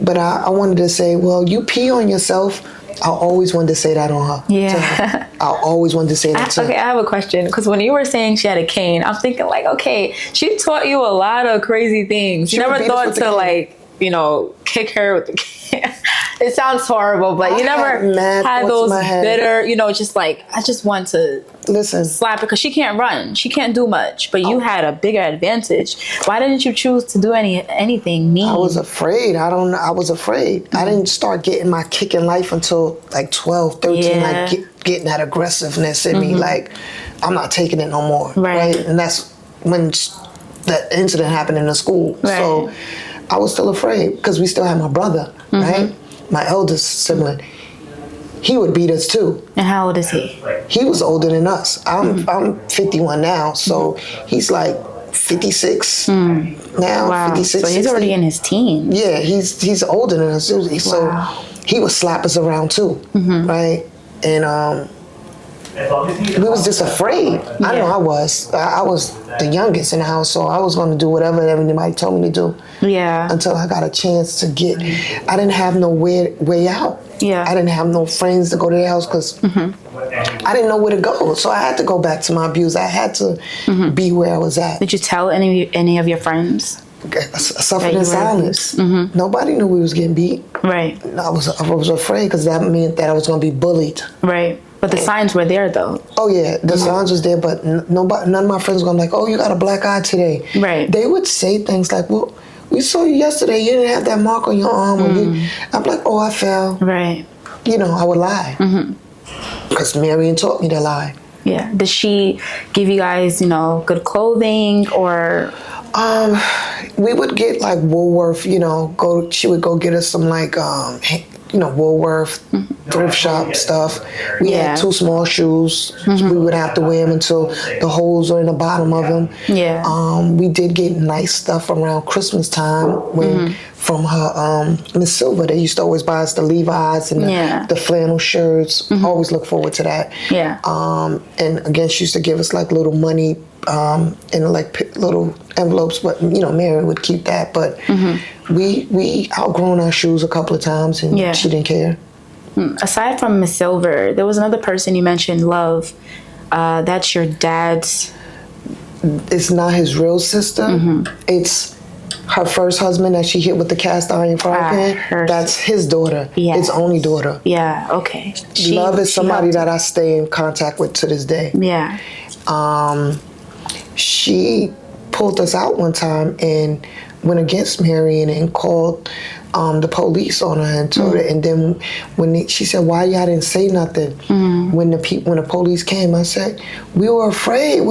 But I wanted to say, well, you pee on yourself. I always wanted to say that on her. Yeah. I always wanted to say that to her. Okay, I have a question. Because when you were saying she had a cane, I'm thinking like, okay, she taught you a lot of crazy things. You never thought to like, you know, kick her with the cane. It sounds horrible, but you never had those bitter, you know, just like, I just want to slap her because she can't run. She can't do much, but you had a bigger advantage. Why didn't you choose to do anything mean? I was afraid. I was afraid. I didn't start getting my kick in life until like 12, 13, like getting that aggressiveness in me. Like, I'm not taking it no more. Right. And that's when that incident happened in the school. Right. So I was still afraid because we still had my brother, right? My eldest sibling. He would beat us too. And how old is he? He was older than us. I'm 51 now, so he's like 56 now. Wow. 56. So he's 60. already in his teens. Yeah, he's older than us. So he would slap us around too, right? And we was just afraid. I know I was. I was the youngest in the house, so I was going to do whatever anybody told me to do. Yeah. Until I got a chance to get. I didn't have no way out. Yeah. I didn't have no friends to go to their house because I didn't know where to go. So I had to go back to my abuse. I had to be where I was at. Did you tell any of your friends? I suffered in silence. Nobody knew we was getting beat. Right. I was afraid because that meant that I was going to be bullied. Right. But the signs were there, though. Oh, yeah. The signs was there, but none of my friends were going to be like, oh, you got a black eye today. Right. They would say things like, well, we saw you yesterday. You didn't have that mark on your arm. I'm like, oh, I fell. Right. You know, I would lie. Because Marion taught me to lie. Yeah. Did she give you guys, you know, good clothing or... we would get like Woolworth, you know, she would go get us some like, you know, Woolworth, thrift shop stuff. We had 2 small shoes. We would have to wear them until the holes are in the bottom of them. Yeah. We did get nice stuff around Christmas time when from her Miss Silver. They used to always buy us the Levi's and the flannel shirts. Always look forward to that. Yeah. And again, she used to give us like little money in like little envelopes, but you know, Mary would keep that. But we outgrown our shoes a couple of times, and she didn't care. Aside from Miss Silver, there was another person you mentioned, Love. That's your dad's it's not his real sister. It's her first husband that she hit with the cast iron frying pan. That's his daughter. Yeah. His only daughter. Yeah, okay. Love is somebody that I stay in contact with to this day. Yeah. She pulled us out one time and went against Marion and called the police on her and told her. And then when she said, "Why y'all didn't say nothing?" When the police came, I said, "We were afraid.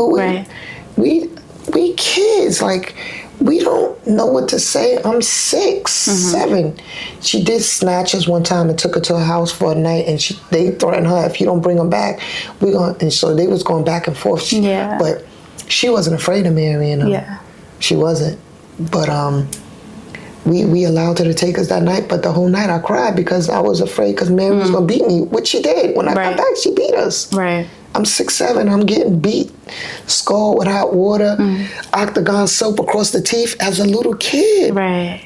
We kids, like, we don't know what to say. I'm 6, 7." She did snatch us one time and took her to her house for a night, and they threatened her, "If you don't bring them back, we're going." And so they was going back and forth. But she wasn't afraid of Marion. She wasn't. But we allowed her to take us that night. But the whole night I cried because I was afraid because Marion was gonna beat me, which she did. When I got back, she beat us. Right. I'm 6'7", I'm getting beat, scald with hot water, octagon soap across the teeth as a little kid. Right.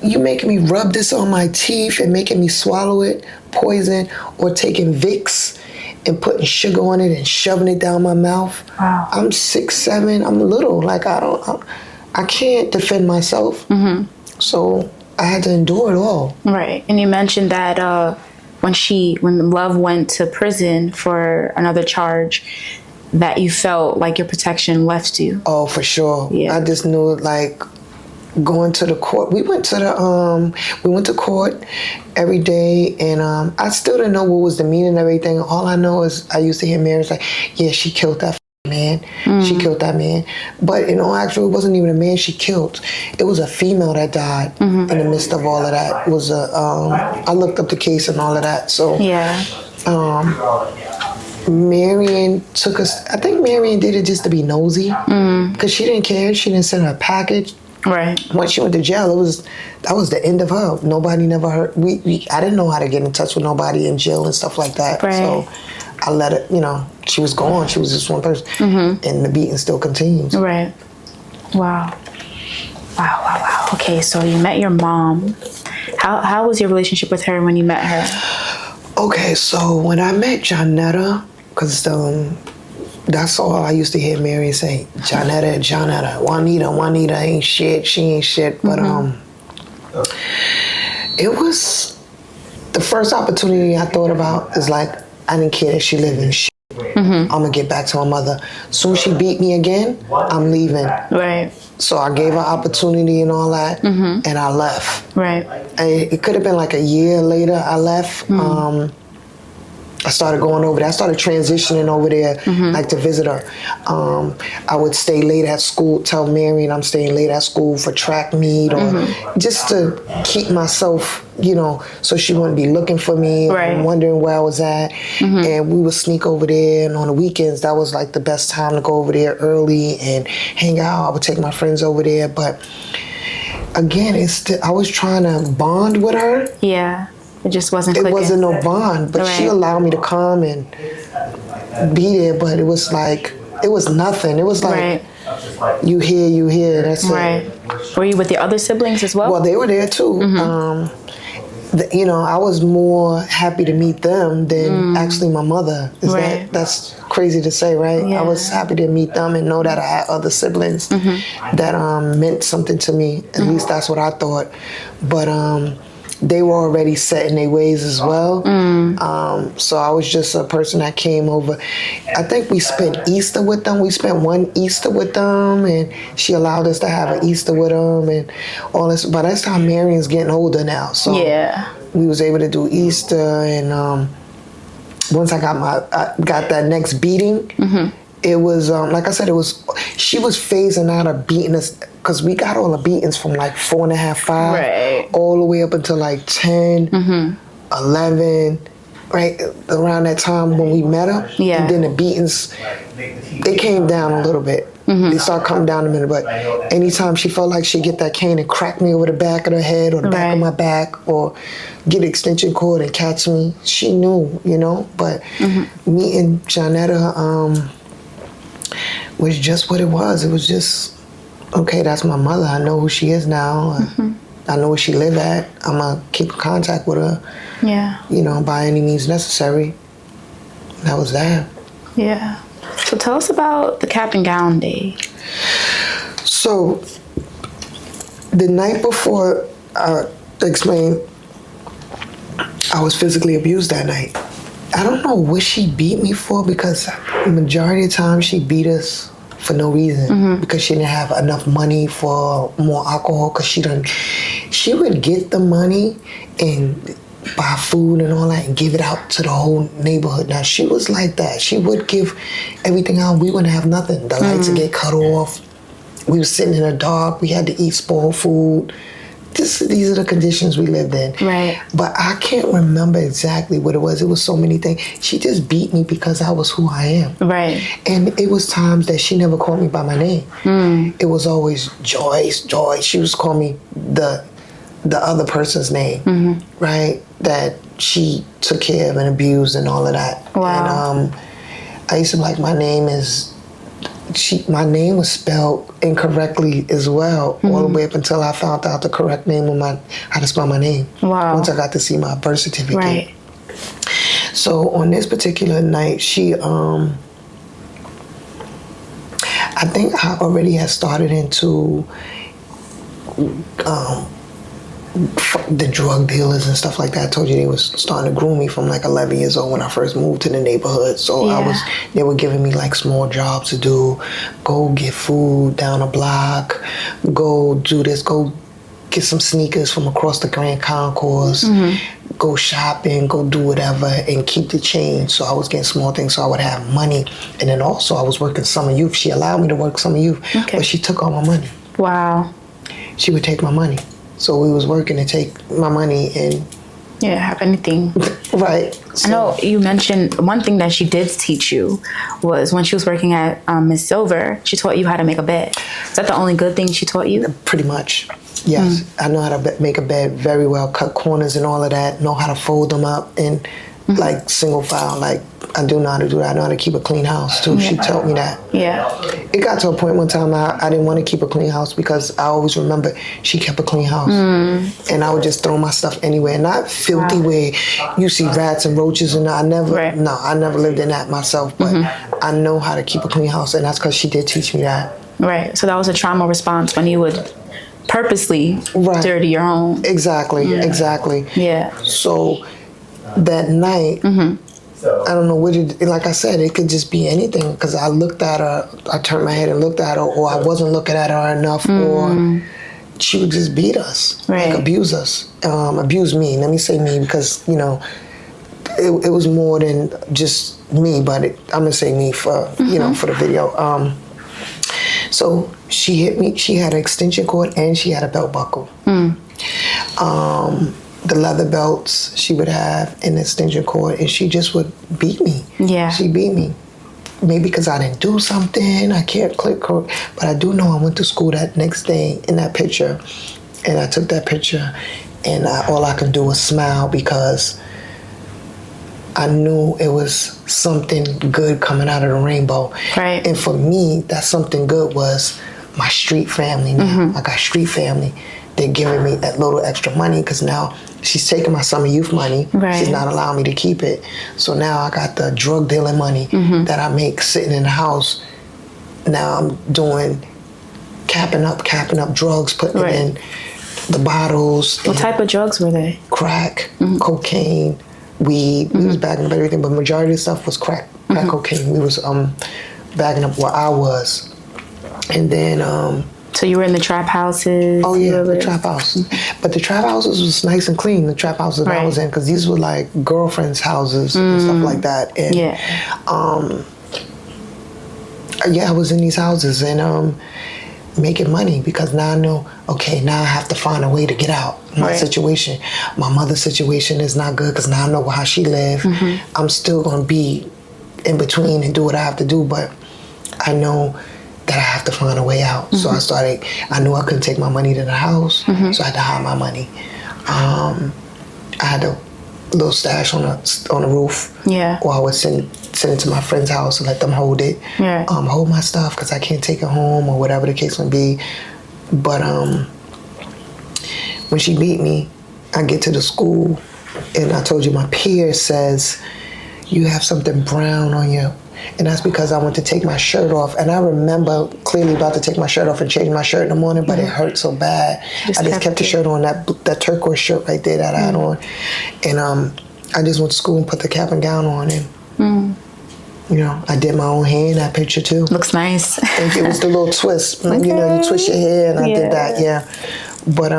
You making me rub this on my teeth and making me swallow it, poison, or taking Vicks and putting sugar on it and shoving it down my mouth. Wow. I'm 6'7", I'm little, like I can't defend myself. So I had to endure it all. Right. And you mentioned that when Love went to prison for another charge, that you felt like your protection left you. Oh, for sure. Yeah. I just knew, like, going to the court. We went to court every day, and I still didn't know what was the meaning of everything. All I know is I used to hear Mary's like, "Yeah, she killed that man. She killed that man." But in all actually, it wasn't even a man she killed. It was a female that died in the midst of all of that. It was I looked up the case and all of that. So Marion took us. I think Marion did it just to be nosy because she didn't care. She didn't send her a package. Right. Once she went to jail, that was the end of her. Nobody never heard. I didn't know how to get in touch with nobody in jail and stuff like that. Right. So I let it. She was gone. She was just one person, and the beating still continues. Right. Wow. Okay, so you met your mom. How was your relationship with her when you met her? Okay, so when I met Johnetta, because that's all I used to hear Mary say, Johnetta, Juanita ain't shit, she ain't shit. But it was the first opportunity I thought about is like, I didn't care that she lived in shit. I'm gonna get back to my mother. Soon as she beat me again, I'm leaving. Right. So I gave her opportunity and all that, and I left. Right. It could have been like a year later I left. I started going over there. I started transitioning over there, like to visit her. I would stay late at school, tell Marion I'm staying late at school for track meet, or just to keep myself, so she wouldn't be looking for me and wondering where I was at. And we would sneak over there, and on the weekends, that was like the best time to go over there early and hang out. I would take my friends over there, but again, I was trying to bond with her. Yeah. It just wasn't clicking. It wasn't no bond, but she allowed me to come and be there, but it was like, it was nothing. It was like, you here, that's it. Were you with the other siblings as well? Well, they were there too. I was more happy to meet them than actually my mother. That's crazy to say, right? Yeah. I was happy to meet them and know that I had other siblings that meant something to me. At least that's what I thought. But they were already set in their ways as well. So I was just a person that came over. I think we spent Easter with them. We spent one Easter with them, and she allowed us to have an Easter with them and all this. By this time, Marion's getting older now. So we was able to do Easter, and once I got that next beating, it was, like I said, she was phasing out of beating us, because we got all the beatings from like 4.5, 5, all the way up until like 10, 11, right around that time when we met her. And then the beatings, they came down a little bit. They started coming down a minute, but anytime she felt like she'd get that cane and crack me over the back of her head or the back of my back, or get an extension cord and catch me, she knew, But meeting Johnetta was just what it was. It was just, okay, that's my mother. I know who she is now. I know where she live at. I'm going to keep in contact with her. Yeah. By any means necessary. That was that. Yeah. So tell us about the cap and gown day. So the night before, explained, I was physically abused that night. I don't know what she beat me for, because the majority of the time she beat us for no reason, because she didn't have enough money for more alcohol, because she would get the money and buy food and all that and give it out to the whole neighborhood. Now, she was like that. She would give everything out. We wouldn't have nothing. The lights would get cut off. We were sitting in the dark. We had to eat spoiled food. These are the conditions we lived in. Right. But I can't remember exactly what it was. It was so many things. She just beat me because I was who I am. Right. And it was times that she never called me by my name. It was always Joyce. She was calling me the other person's name, right? That she took care of and abused and all of that. Wow. And I used to be like, my name was spelled incorrectly as well, all the way up until I found out the correct name of how to spell my name. Wow. Once I got to see my birth certificate. Right. So on this particular night, she, I think I already had started into the drug dealers and stuff like that. I told you they was starting to groom me from like 11 years old when I first moved to the neighborhood. So they were giving me like small jobs to do. Go get food down a block. Go do this. Go get some sneakers from across the Grand Concourse. Go shopping. Go do whatever and keep the change. So I was getting small things so I would have money. And then also I was working summer youth. She allowed me to work summer youth, but she took all my money. Wow. She would take my money. So we was working to take my money and have anything. Right. So. I know you mentioned one thing that she did teach you was when she was working at Miss Silver, she taught you how to make a bed. Is that the only good thing she taught you? Pretty much. Yes. I know how to make a bed very well, cut corners and all of that, know how to fold them up and like single file. Like I do know how to do that. I know how to keep a clean house too. She taught me that. Yeah. It got to a point one time I didn't want to keep a clean house because I always remember she kept a clean house. And I would just throw my stuff anywhere. Not filthy where you see rats and roaches and I never lived in that myself. But I know how to keep a clean house, and that's because she did teach me that. Right. So that was a trauma response when you would purposely dirty your home. Exactly. Yeah. So that night, I don't know what like I said, it could just be anything because I looked at her, I turned my head and looked at her, or I wasn't looking at her enough, or she would just beat us, like abuse us, abuse me. Let me say me because, you know, it was more than just me, but I'm going to say me for, you know, for the video. So she hit me, she had an extension cord and she had a belt buckle. The leather belts she would have an extension cord, and she just would beat me. Yeah. She beat me. Maybe because I didn't do something, I can't click her, but I do know I went to school that next day in that picture, and I took that picture, and all I could do was smile because I knew it was something good coming out of the rainbow. Right. And for me, that something good was my street family now. I got street family. They're giving me that little extra money because now she's taking my summer youth money. She's not allowing me to keep it. So now I got the drug dealing money that I make sitting in the house. Now I'm doing capping up drugs, putting it in the bottles. What type of drugs were they? Crack, cocaine, weed. We was bagging up everything, but majority of stuff was crack cocaine. We was bagging up where I was. And then so you were in the trap houses? Oh yeah, the trap house. But the trap houses was nice and clean. The trap houses I was in, because these were like girlfriends' houses and stuff like that. And I was in these houses and making money because now I know, okay, now I have to find a way to get out. My situation, my mother's situation is not good because now I know how she lived. I'm still gonna be in between and do what I have to do, but I know that I have to find a way out. So I knew I couldn't take my money to the house, so I had to hide my money. I had a little stash on the roof, or I would send it to my friend's house and let them hold it, hold my stuff because I can't take it home or whatever the case may be. But when she beat me, I get to the school and I told you my peer says, you have something brown on And that's because I went to take my shirt off. And I remember clearly about to take my shirt off and change my shirt in the morning, but it hurt so bad. I just kept the shirt on, that turquoise shirt right there that I had on. And I just went to school and put the cap and gown on. And, you know, I did my own hair in that picture too. Looks nice. And it was the little twist. Okay. You know, you twist your hair, and I did that, yeah. But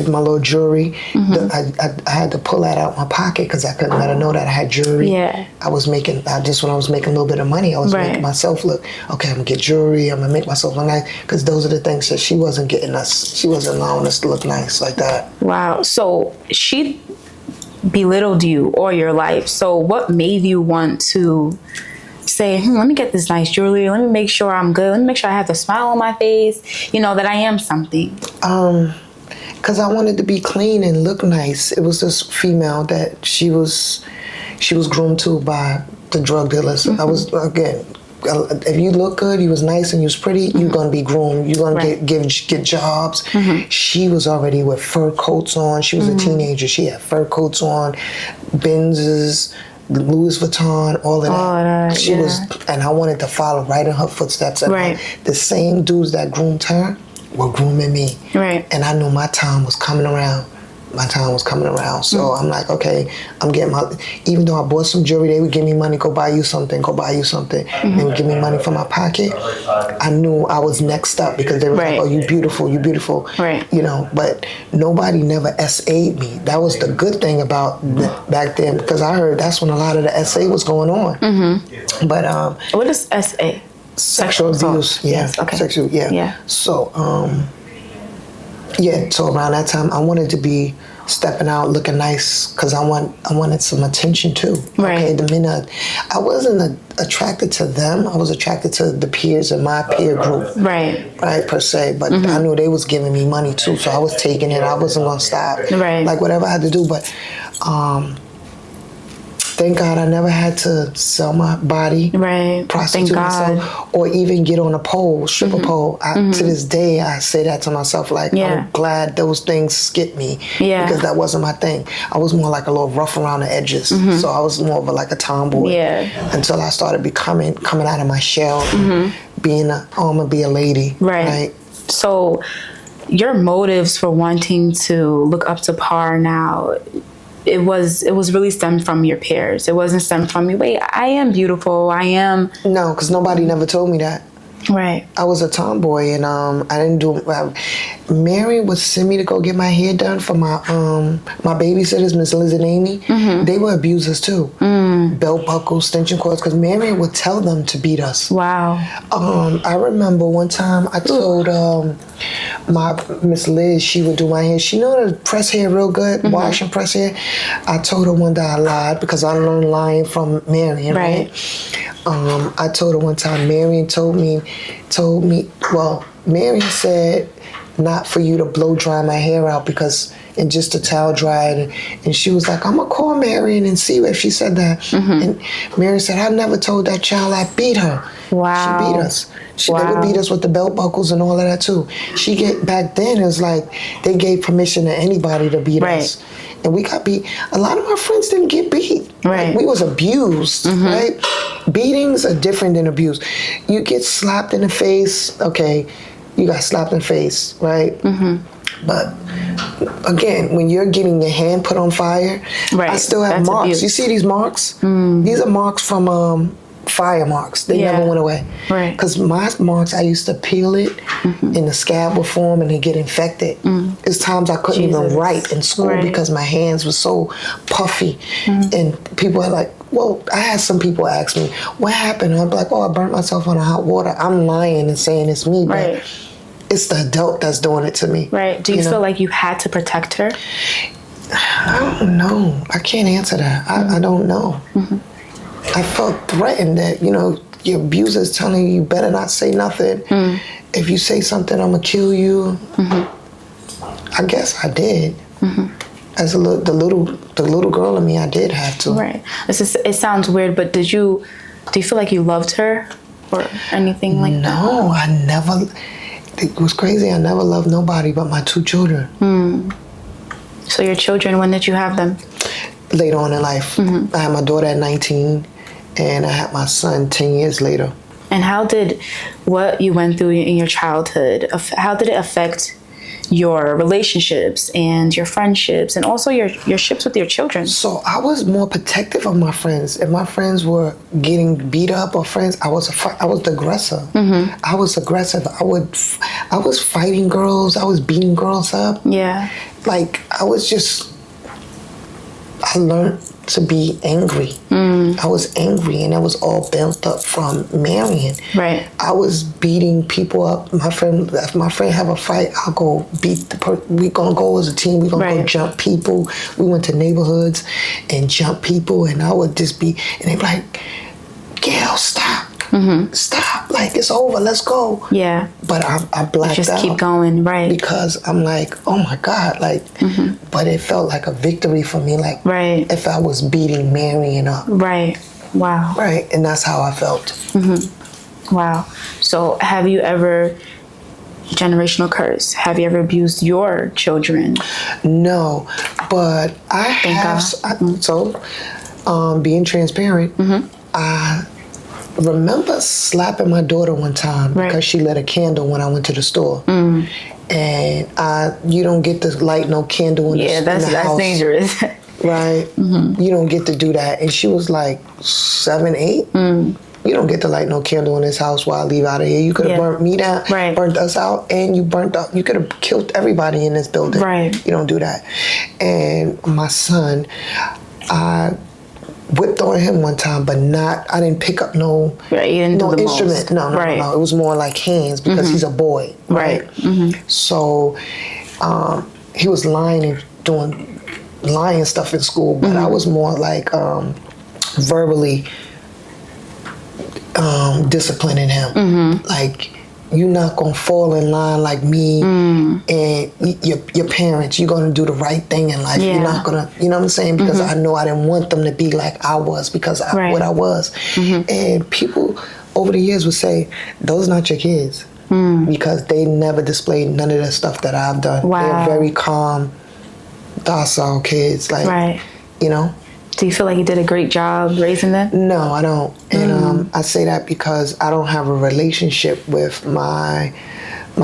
my little jewelry, I had to pull that out my pocket because I couldn't let her know that I had jewelry. Yeah. When I was making a little bit of money, I was making myself look, okay, I'm going to get jewelry, I'm going to make myself look nice, because those are the things that she wasn't allowing us to look nice like that. Wow. So she belittled you all your life. So what made you want to say, let me get this nice jewelry, let me make sure I'm good, let me make sure I have the smile on my face, you know, that I am something? Because I wanted to be clean and look nice. It was this female that she was groomed to by the drug dealers. I was, again, if you look good, you was nice and you was pretty, you're gonna be groomed. You're gonna get jobs. She was already with fur coats on. She was a teenager. She had fur coats on, Benzes, Louis Vuitton, all of that. She was, and I wanted to follow right in her footsteps. And the same dudes that groomed her were grooming me. And I knew my time was coming around. So I'm like, okay, I'm getting even though I bought some jewelry, they would give me money, go buy you something. They would give me money from my pocket. I knew I was next up because they were like, oh, you beautiful. You know, but nobody never SA'd me. That was the good thing about back then, because I heard that's when a lot of the SA was going on. But what is SA? Sexual abuse. Yes. Okay. Sexual. Yeah. So so around that time, I wanted to be stepping out, looking nice, because I wanted some attention too. Okay, the minute I wasn't attracted to them, I was attracted to the peers in my peer group. Right, per se. But I knew they was giving me money too, so I was taking it. I wasn't gonna stop. Like whatever I had to do, but thank God I never had to sell my body, prostitute myself, or even get on a pole, stripper pole. To this day, I say that to myself, like, I'm glad those things skipped me, because that wasn't my thing. I was more like a little rough around the edges, so I was more of like a tomboy, until I started coming out of my shell, being I'm gonna be a lady, right? So your motives for wanting to look up to par now, it was really stemmed from your peers. It wasn't stemmed from you. Wait, I am beautiful. I am. No, because nobody never told me that. Right. I was a tomboy, and I didn't do. Mary would send me to go get my hair done for my babysitters, Miss Liz and Amy. They were abusers too. Belt buckles, extension cords, because Mary would tell them to beat us. Wow. I remember one time I told my Miss Liz, she would do my hair. She know how to press hair real good, wash and press hair. I told her one day I lied, because I learned lying from Marion, right? I told her one time, Marion told me, well, Marion said not for you to blow dry my hair out, and just to towel dry it. And she was like, I'm going to call Marion and see if she said that. And Marion said, I never told that child I beat her. Wow. She beat us. They would beat us with the belt buckles and all of that too. Back then, it was like they gave permission to anybody to beat us. And we got beat. A lot of our friends didn't get beat. Like, we was abused, right? Beatings are different than abuse. You get slapped in the face, okay, you got slapped in the face, right? But again, when you're getting your hand put on fire, I still have marks. Abuse. You see these marks? These are marks from fire marks. They never went away. Because my marks, I used to peel it, and the scab would form and they get infected. There's times I couldn't even write in school because my hands were so puffy. And people are like, well, I had some people ask me, what happened? And I'm like, oh, I burnt myself on the hot water. I'm lying and saying it's me, but it's the adult that's doing it to me. Do you feel like you had to protect her? I don't know. I can't answer that. I don't know. I felt threatened that, your abuser's telling you better not say nothing. If you say something, I'm going to kill you. I guess I did. As the little girl in me, I did have to. Right. It sounds weird, but do you feel like you loved her or anything like that? No, I never. It was crazy. I never loved nobody but my 2 children. So your children, when did you have them? Later on in life. I had my daughter at 19, and I had my son 10 years later. And how did what you went through in your childhood, how did it affect your relationships and your friendships and also your ships with your children? So I was more protective of my friends. If my friends were getting beat up or friends, I was the aggressor. I was aggressive. I was fighting girls. I was beating girls up. Yeah. Like I learned to be angry. I was angry, and it was all built up from marrying. Right. I was beating people up. If my friend have a fight, I'll go beat the person. We gonna go as a team. We gonna go jump people. We went to neighborhoods and jump people, and I would just be, and they'd be like, "Gail, stop. Stop. Like, it's over. Let's go." Yeah. But I blacked out. Just keep going, right? Because I'm like, oh my God, like, but it felt like a victory for me, like, if I was beating Marion up. Right. Wow. Right. And that's how I felt. Wow. So have you ever, generational curse, have you ever abused your children? No, but I have. So, being transparent, I remember slapping my daughter one time because she lit a candle when I went to the store. And you don't get to light no candle in the house. Yeah, that's dangerous. Right? You don't get to do that. And she was like 7, 8. You don't get to light no candle in this house while I leave out of here. You could have burnt me down, burnt us out, and you could have killed everybody in this building. Right. You don't do that. And my son, I whipped on him one time, but I didn't pick up no instrument. No. It was more like hands because he's a boy. Right. So he was lying and doing lying stuff in school, but I was more like verbally disciplining him. Like, you're not gonna fall in line like me and your parents. You're gonna do the right thing in life. You're not gonna, you know what I'm saying? Because I know I didn't want them to be like I was because what I was. And people over the years would say, those are not your kids. Because they never displayed none of the stuff that I've done. They're very calm, docile kids. Like, you know. Do you feel like you did a great job raising them? No, I don't. And I say that because I don't have a relationship with my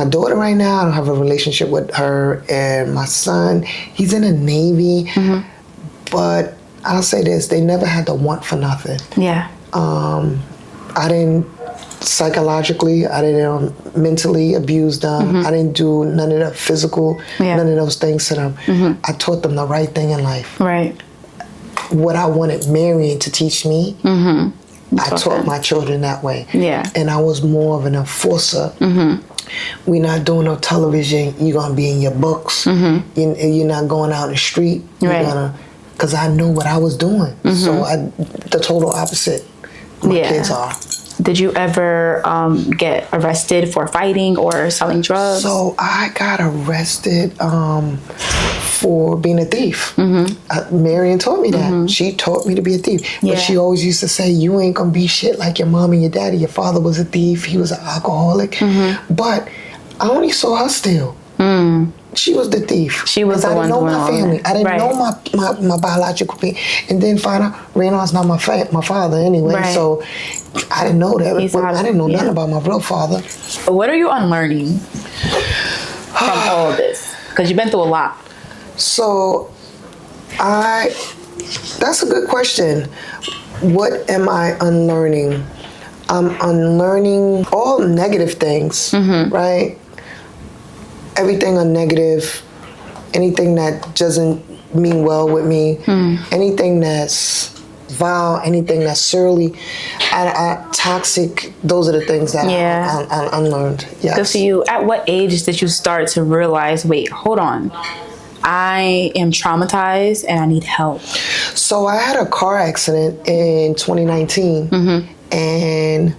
daughter right now. I don't have a relationship with her and my son. He's in the Navy. But I'll say this, they never had to want for nothing. Yeah. I didn't psychologically, I didn't mentally abuse them. I didn't do none of the physical, none of those things to them. I taught them the right thing in life. Right. What I wanted Marion to teach me, I taught my children that way. Yeah. And I was more of an enforcer. We're not doing no television. You're going to be in your books. You're not going out in the street. Because I knew what I was doing. So the total opposite my kids are. Did you ever get arrested for fighting or selling drugs? So I got arrested for being a thief. Marion taught me that. She taught me to be a thief. But she always used to say, you ain't gonna be shit like your mom and your daddy. Your father was a thief. He was an alcoholic. But I only saw her steal. She was the thief. She was the one. I didn't know my family. I didn't know my biological family. And then find out Reynard's not my father anyway. So I didn't know that. I didn't know nothing about my real father. What are you unlearning from all of this? Because you've been through a lot. So that's a good question. What am I unlearning? I'm unlearning all negative things, right? Everything on negative, anything that doesn't mean well with me, anything that's vile, anything that's surly, toxic, those are the things that I unlearned. Yes. Good for you. At what age did you start to realize, wait, hold on, I am traumatized and I need help? So I had a car accident in 2019 and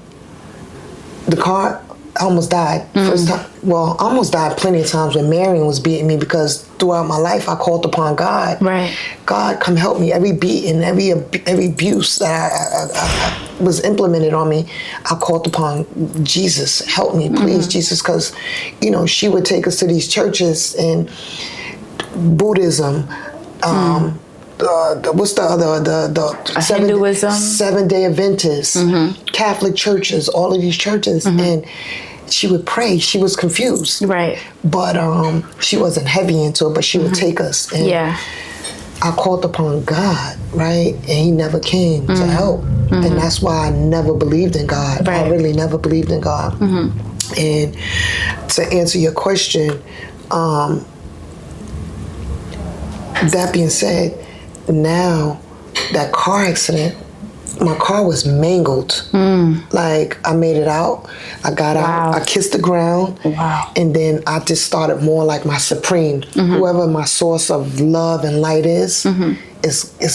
the car, I almost died. First time, well, I almost died plenty of times when Marion was beating me because throughout my life I called upon God. Right. God, come help me. Every beating, every abuse that I was implemented on me, I called upon Jesus. Help me, please, Jesus, because, you know, she would take us to these churches and Buddhism, what's the other Hinduism, Seventh-day Adventists, Catholic churches, all of these churches, and she would pray. She was confused, right? But she wasn't heavy into it. But she would take us, and I called upon God, right, and He never came to help, and that's why I never believed in God. Right. I really never believed in God. And to answer your question, that being said, now that car accident, my car was mangled. Like, I made it out, I got out, I kissed the ground, and then I just started more like my supreme. Whoever my source of love and light is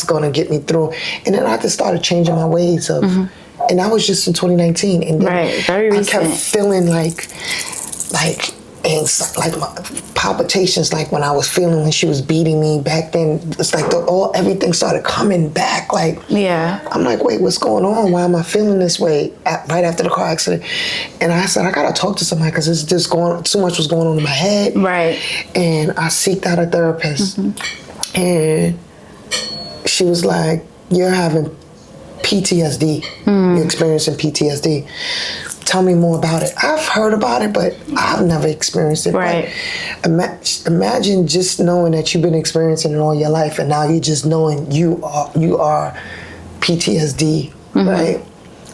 gonna get me through. And then I just started changing my ways of, and that was just in 2019. And then very recent. I kept feeling like my palpitations, like when I was feeling when she was beating me back then. It's like everything started coming back. Like, I'm like, wait, what's going on? Why am I feeling this way right after the car accident? And I said, I gotta talk to somebody because it's just too much was going on in my head. Right. And I seeked out a therapist, and she was like, you're having PTSD. You're experiencing PTSD. Tell me more about it. I've heard about it, but I've never experienced it. Right. But imagine just knowing that you've been experiencing it all your life, and now you're just knowing you are PTSD, right?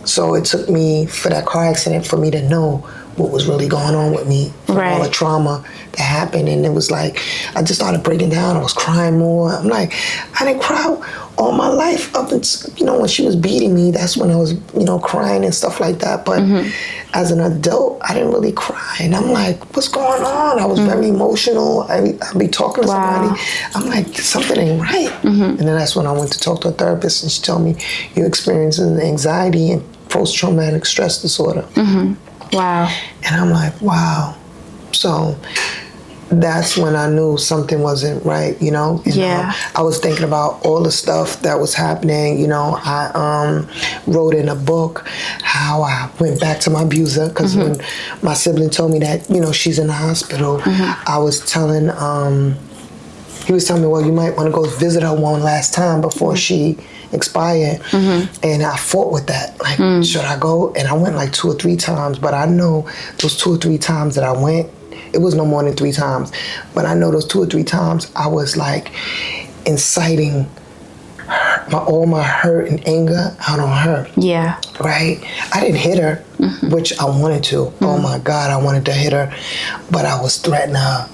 So it took me for that car accident for me to know what was really going on with me from all the trauma that happened. And it was like, I just started breaking down. I was crying more. I'm like, I didn't cry all my life up until, when she was beating me, that's when I was, crying and stuff like that. But as an adult, I didn't really cry. And I'm like, what's going on? I was very emotional. I'd be talking to somebody. I'm like, something ain't right. And then that's when I went to talk to a therapist, and she told me, you're experiencing anxiety and post-traumatic stress disorder. Wow. And I'm like, wow. So that's when I knew something wasn't right, And, I was thinking about all the stuff that was happening. I wrote in a book how I went back to my abuser, because when my sibling told me that, she's in the hospital, I was telling, he was telling me, well, you might want to go visit her one last time before she expired. And I fought with that. Like, should I go? And I went like 2 or 3 times, but I know those 2 or 3 times that I went, it was no more than 3 times. But I know those 2 or 3 times I was like inciting all my hurt and anger out on her. Yeah. Right? I didn't hit her, which I wanted to. Oh my God, I wanted to hit her, but I was threatening her.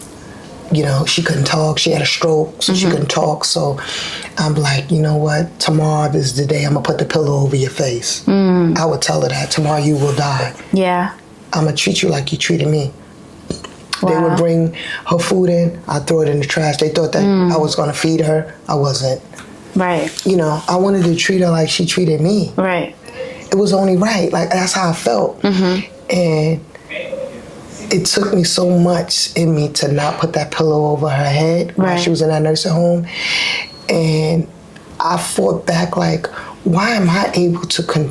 She couldn't talk. She had a stroke, so she couldn't talk. So I'm like, you know what? Tomorrow is the day I'm going to put the pillow over your face. I would tell her that. Tomorrow you will die. Yeah. I'm going to treat you like you treated me. Wow. They would bring her food in. I'd throw it in the trash. They thought that I was going to feed her. I wasn't. Right. I wanted to treat her like she treated me. Right. It was only right. Like, that's how I felt. And it took me so much in me to not put that pillow over her head while she was in that nursing home. And I fought back like, why am I able to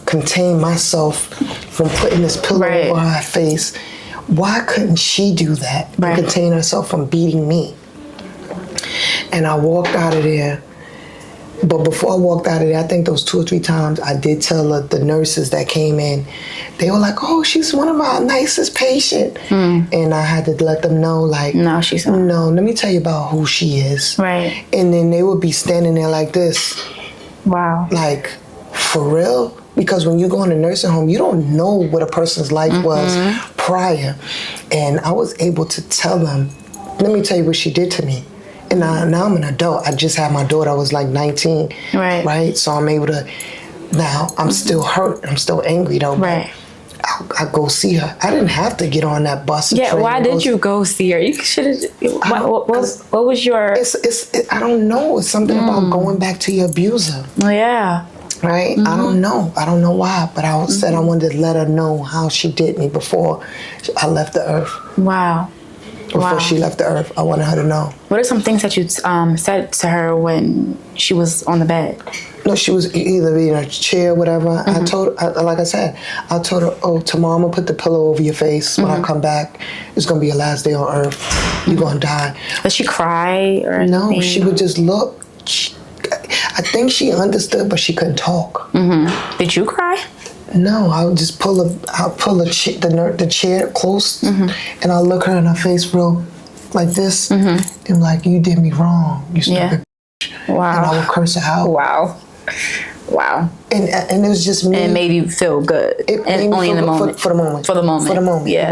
contain myself from putting this pillow over her face? Why couldn't she do that and contain herself from beating me? And I walked out of there. But before I walked out of there, I think those 2 or 3 times, I did tell the nurses that came in, they were like, oh, she's one of our nicest patients. And I had to let them know, like, no, she's not. No, let me tell you about who she is. Right. And then they would be standing there like this. Wow. Like, for real? Because when you go in a nursing home, you don't know what a person's life was prior. And I was able to tell them, let me tell you what she did to me. And now I'm an adult. I just had my daughter. I was like 19. Right. So I'm able to, now I'm still hurt. I'm still angry though. Right. I go see her. I didn't have to get on that bus. Yeah, why did you go see her? You should have. What was your? I don't know. It's something about going back to your abuser. Yeah. Right? I don't know. I don't know why, but I said I wanted to let her know how she did me before I left the earth. Wow. Before she left the earth, I wanted her to know. What are some things that you said to her when she was on the bed? No, she was either in a chair or whatever. I told her, like I said, I told her, oh, tomorrow I'm going to put the pillow over your face. When I come back, it's going to be your last day on earth. You're going to die. Does she cry or anything? No, she would just look. I think she understood, but she couldn't talk. Did you cry? No, I would just the chair close, and I'll look her in her face real like this, and like, you did me wrong, you stupid. Wow. And I would curse her out. Wow. And it was just me. And it made you feel good. It made me feel good for the moment. For the moment. Yeah.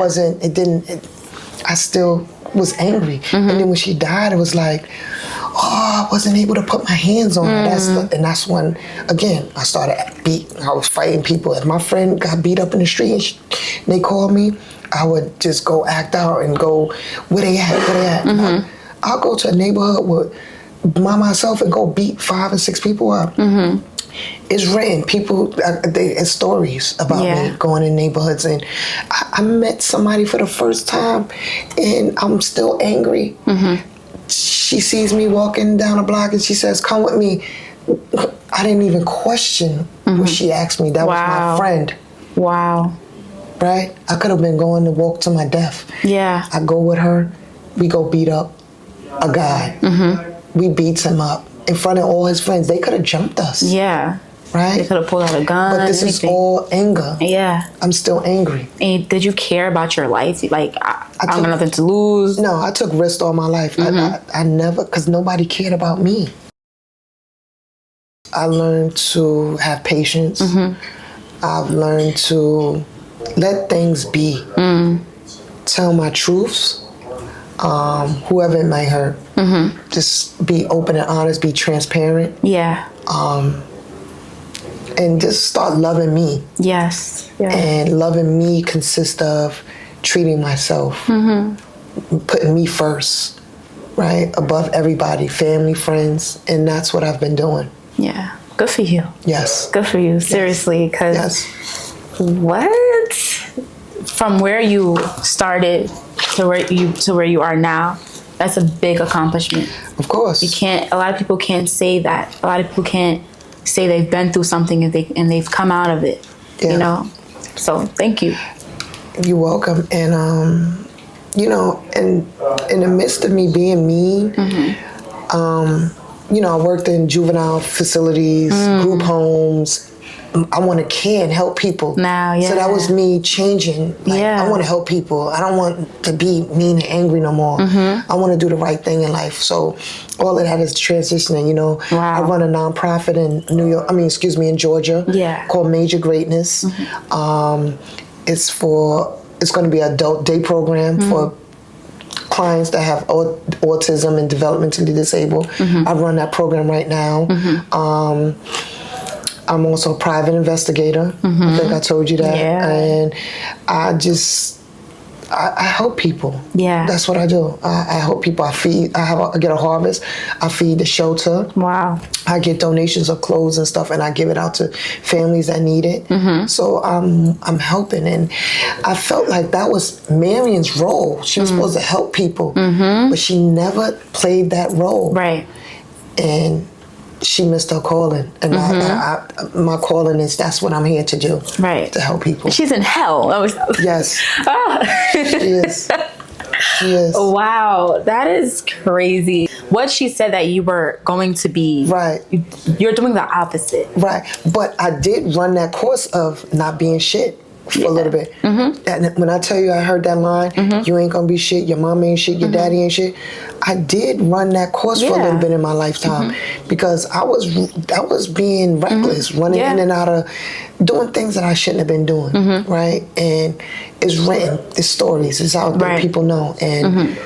I still was angry. And then when she died, it was like, I wasn't able to put my hands on her. That's when, again, I was fighting people. If my friend got beat up in the street and they called me, I would just go act out and go, where they at? I'll go to a neighborhood by myself and go beat 5 or 6 people up. It's written. People, it's stories about me going in neighborhoods, and I met somebody for the first time, and I'm still angry. She sees me walking down a block, and she says, "Come with me." I didn't even question what she asked me. That was my friend. Wow. Right? I could have been going to walk to my death. Yeah. I go with her. We go beat up a guy. We beats him up in front of all his friends. They could have jumped us. Yeah. Right? They could have pulled out a gun. But this is all anger. Yeah. I'm still angry. And did you care about your life? Like, I got nothing to lose. No, I took risks all my life. I never, because nobody cared about me. I learned to have patience. I've learned to let things be. Tell my truths. Whoever it might hurt. Just be open and honest, be transparent. Yeah. And just start loving me. Yes. And loving me consists of treating myself, putting me first, right? Above everybody, family, friends, and that's what I've been doing. Yeah. Good for you. Yes. Good for you. Seriously, because what? From where you started to where you are now, that's a big accomplishment. Of course. A lot of people can't say that. A lot of people can't say they've been through something and they've come out of it. You know? So thank you. You're welcome. And you know, and in the midst of me being mean, you know, I worked in juvenile facilities, group homes. I want to care and help people. Now, So that was me changing. Like, I want to help people. I don't want to be mean and angry no more. I want to do the right thing in life. So all of that is transitioning, you know. I run a nonprofit in Georgia called Major Greatness. It's going to be an adult day program for clients that have autism and developmentally disabled. I run that program right now. I'm also a private investigator. I think I told you that. And I help people. Yeah. That's what I do. I help people. I get a harvest. I feed the shelter. Wow. I get donations of clothes and stuff, and I give it out to families that need it. So I'm helping, and I felt like that was Marion's role. She was supposed to help people, but she never played that role. Right. And she missed her calling, and my calling is that's what I'm here to do. Right. To help people. She's in hell. Yes. She is. She is. Wow, that is crazy. What she said that you were going to be. Right. You're doing the opposite. Right. But I did run that course of not being shit for a little bit. And when I tell you I heard that line, you ain't gonna be shit, your mom ain't shit, your daddy ain't shit. I did run that course for a little bit in my lifetime because I was being reckless, running in and out of doing things that I shouldn't have been doing, right? And it's written, it's stories, it's out there, people know. And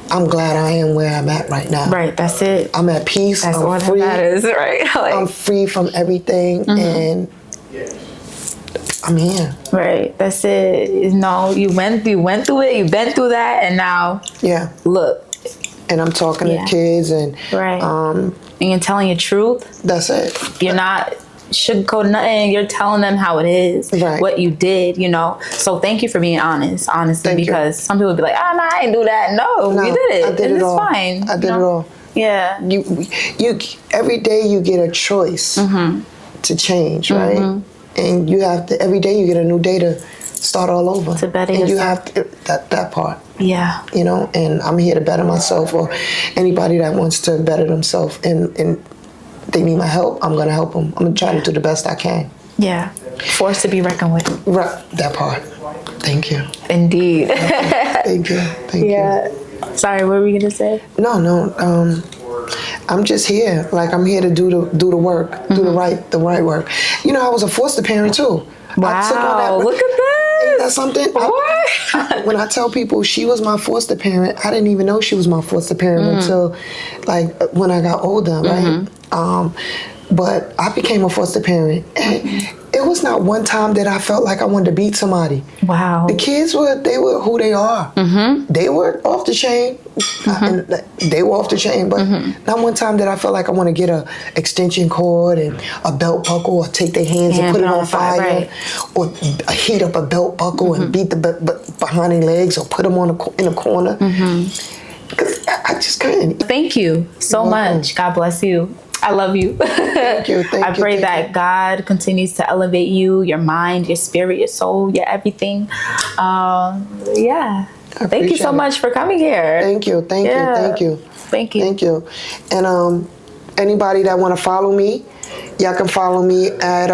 I'm glad I am where I'm at right now. Right, that's it. I'm at peace. That's I'm free. That is, right? Like, I'm free from everything, and I'm here. Right, that's it. No, you went through it. You've been through that, and now, look. And I'm talking to kids, and and you're telling your truth. That's it. You're not sugarcoating nothing. You're telling them how it is, what you did. You know. So thank you for being honest, honestly, because some people would be like, "Oh no, I didn't do that." No, you did it. I did it all. It's fine. I did it all. Yeah. You every day you get a choice to change, right? And you have to, every day you get a new day to start all over. To better yourself. And you have to, that part. Yeah. You know, and I'm here to better myself or anybody that wants to better themselves. And they need my help, I'm gonna help them. I'm gonna try to do the best I can. Yeah. Force to be reckoned with. Right, that part. Thank you. Indeed. Thank you. Thank you. Sorry, what were you gonna say? No. I'm just here. Like, I'm here to do the work, do the right work. You know, I was a foster parent too. Wow, look at that. Ain't that something? When I tell people she was my foster parent, I didn't even know she was my foster parent until, like, when I got older, right? But I became a foster parent, and it was not one time that I felt like I wanted to beat somebody. Wow. The kids were who they are. They were off the chain. They were off the chain, but not one time that I felt like I want to get a extension cord and a belt buckle, or take their hands and put it on fire, or heat up a belt buckle and beat the behind their legs, or put them in a corner. Because I just couldn't. Thank you so much. God bless you. I love you. Thank you. I pray that God continues to elevate you, your mind, your spirit, your soul, your everything. Thank you so much for coming here. Thank you. Thank you. And anybody that want to follow me, y'all can follow me at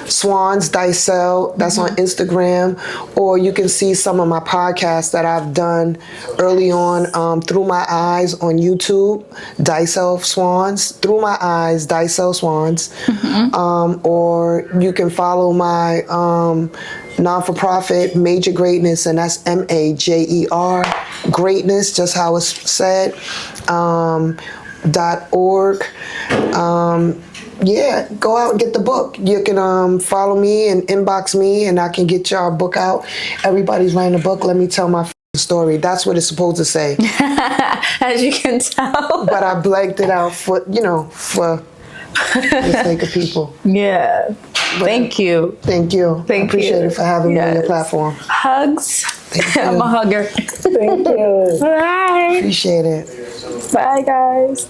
Swans Dysell. That's on Instagram, or you can see some of my podcasts that I've done early on, Through My Eyes on YouTube, Dysell Swans, Through My Eyes, Dysell Swans. Or you can follow my non-for-profit Major Greatness, and that's MAJER Greatness, just how it's said, .org. Go out and get the book. You can follow me and inbox me, and I can get y'all book out. Everybody's writing a book. Let me tell my story. That's what it's supposed to say. As you can tell. But I blanked it out for the sake of people. Yeah. But thank you. Thank you. I appreciate it for having me on your platform. Hugs. I'm a hugger. Thank you. Bye. Appreciate it. Bye, guys.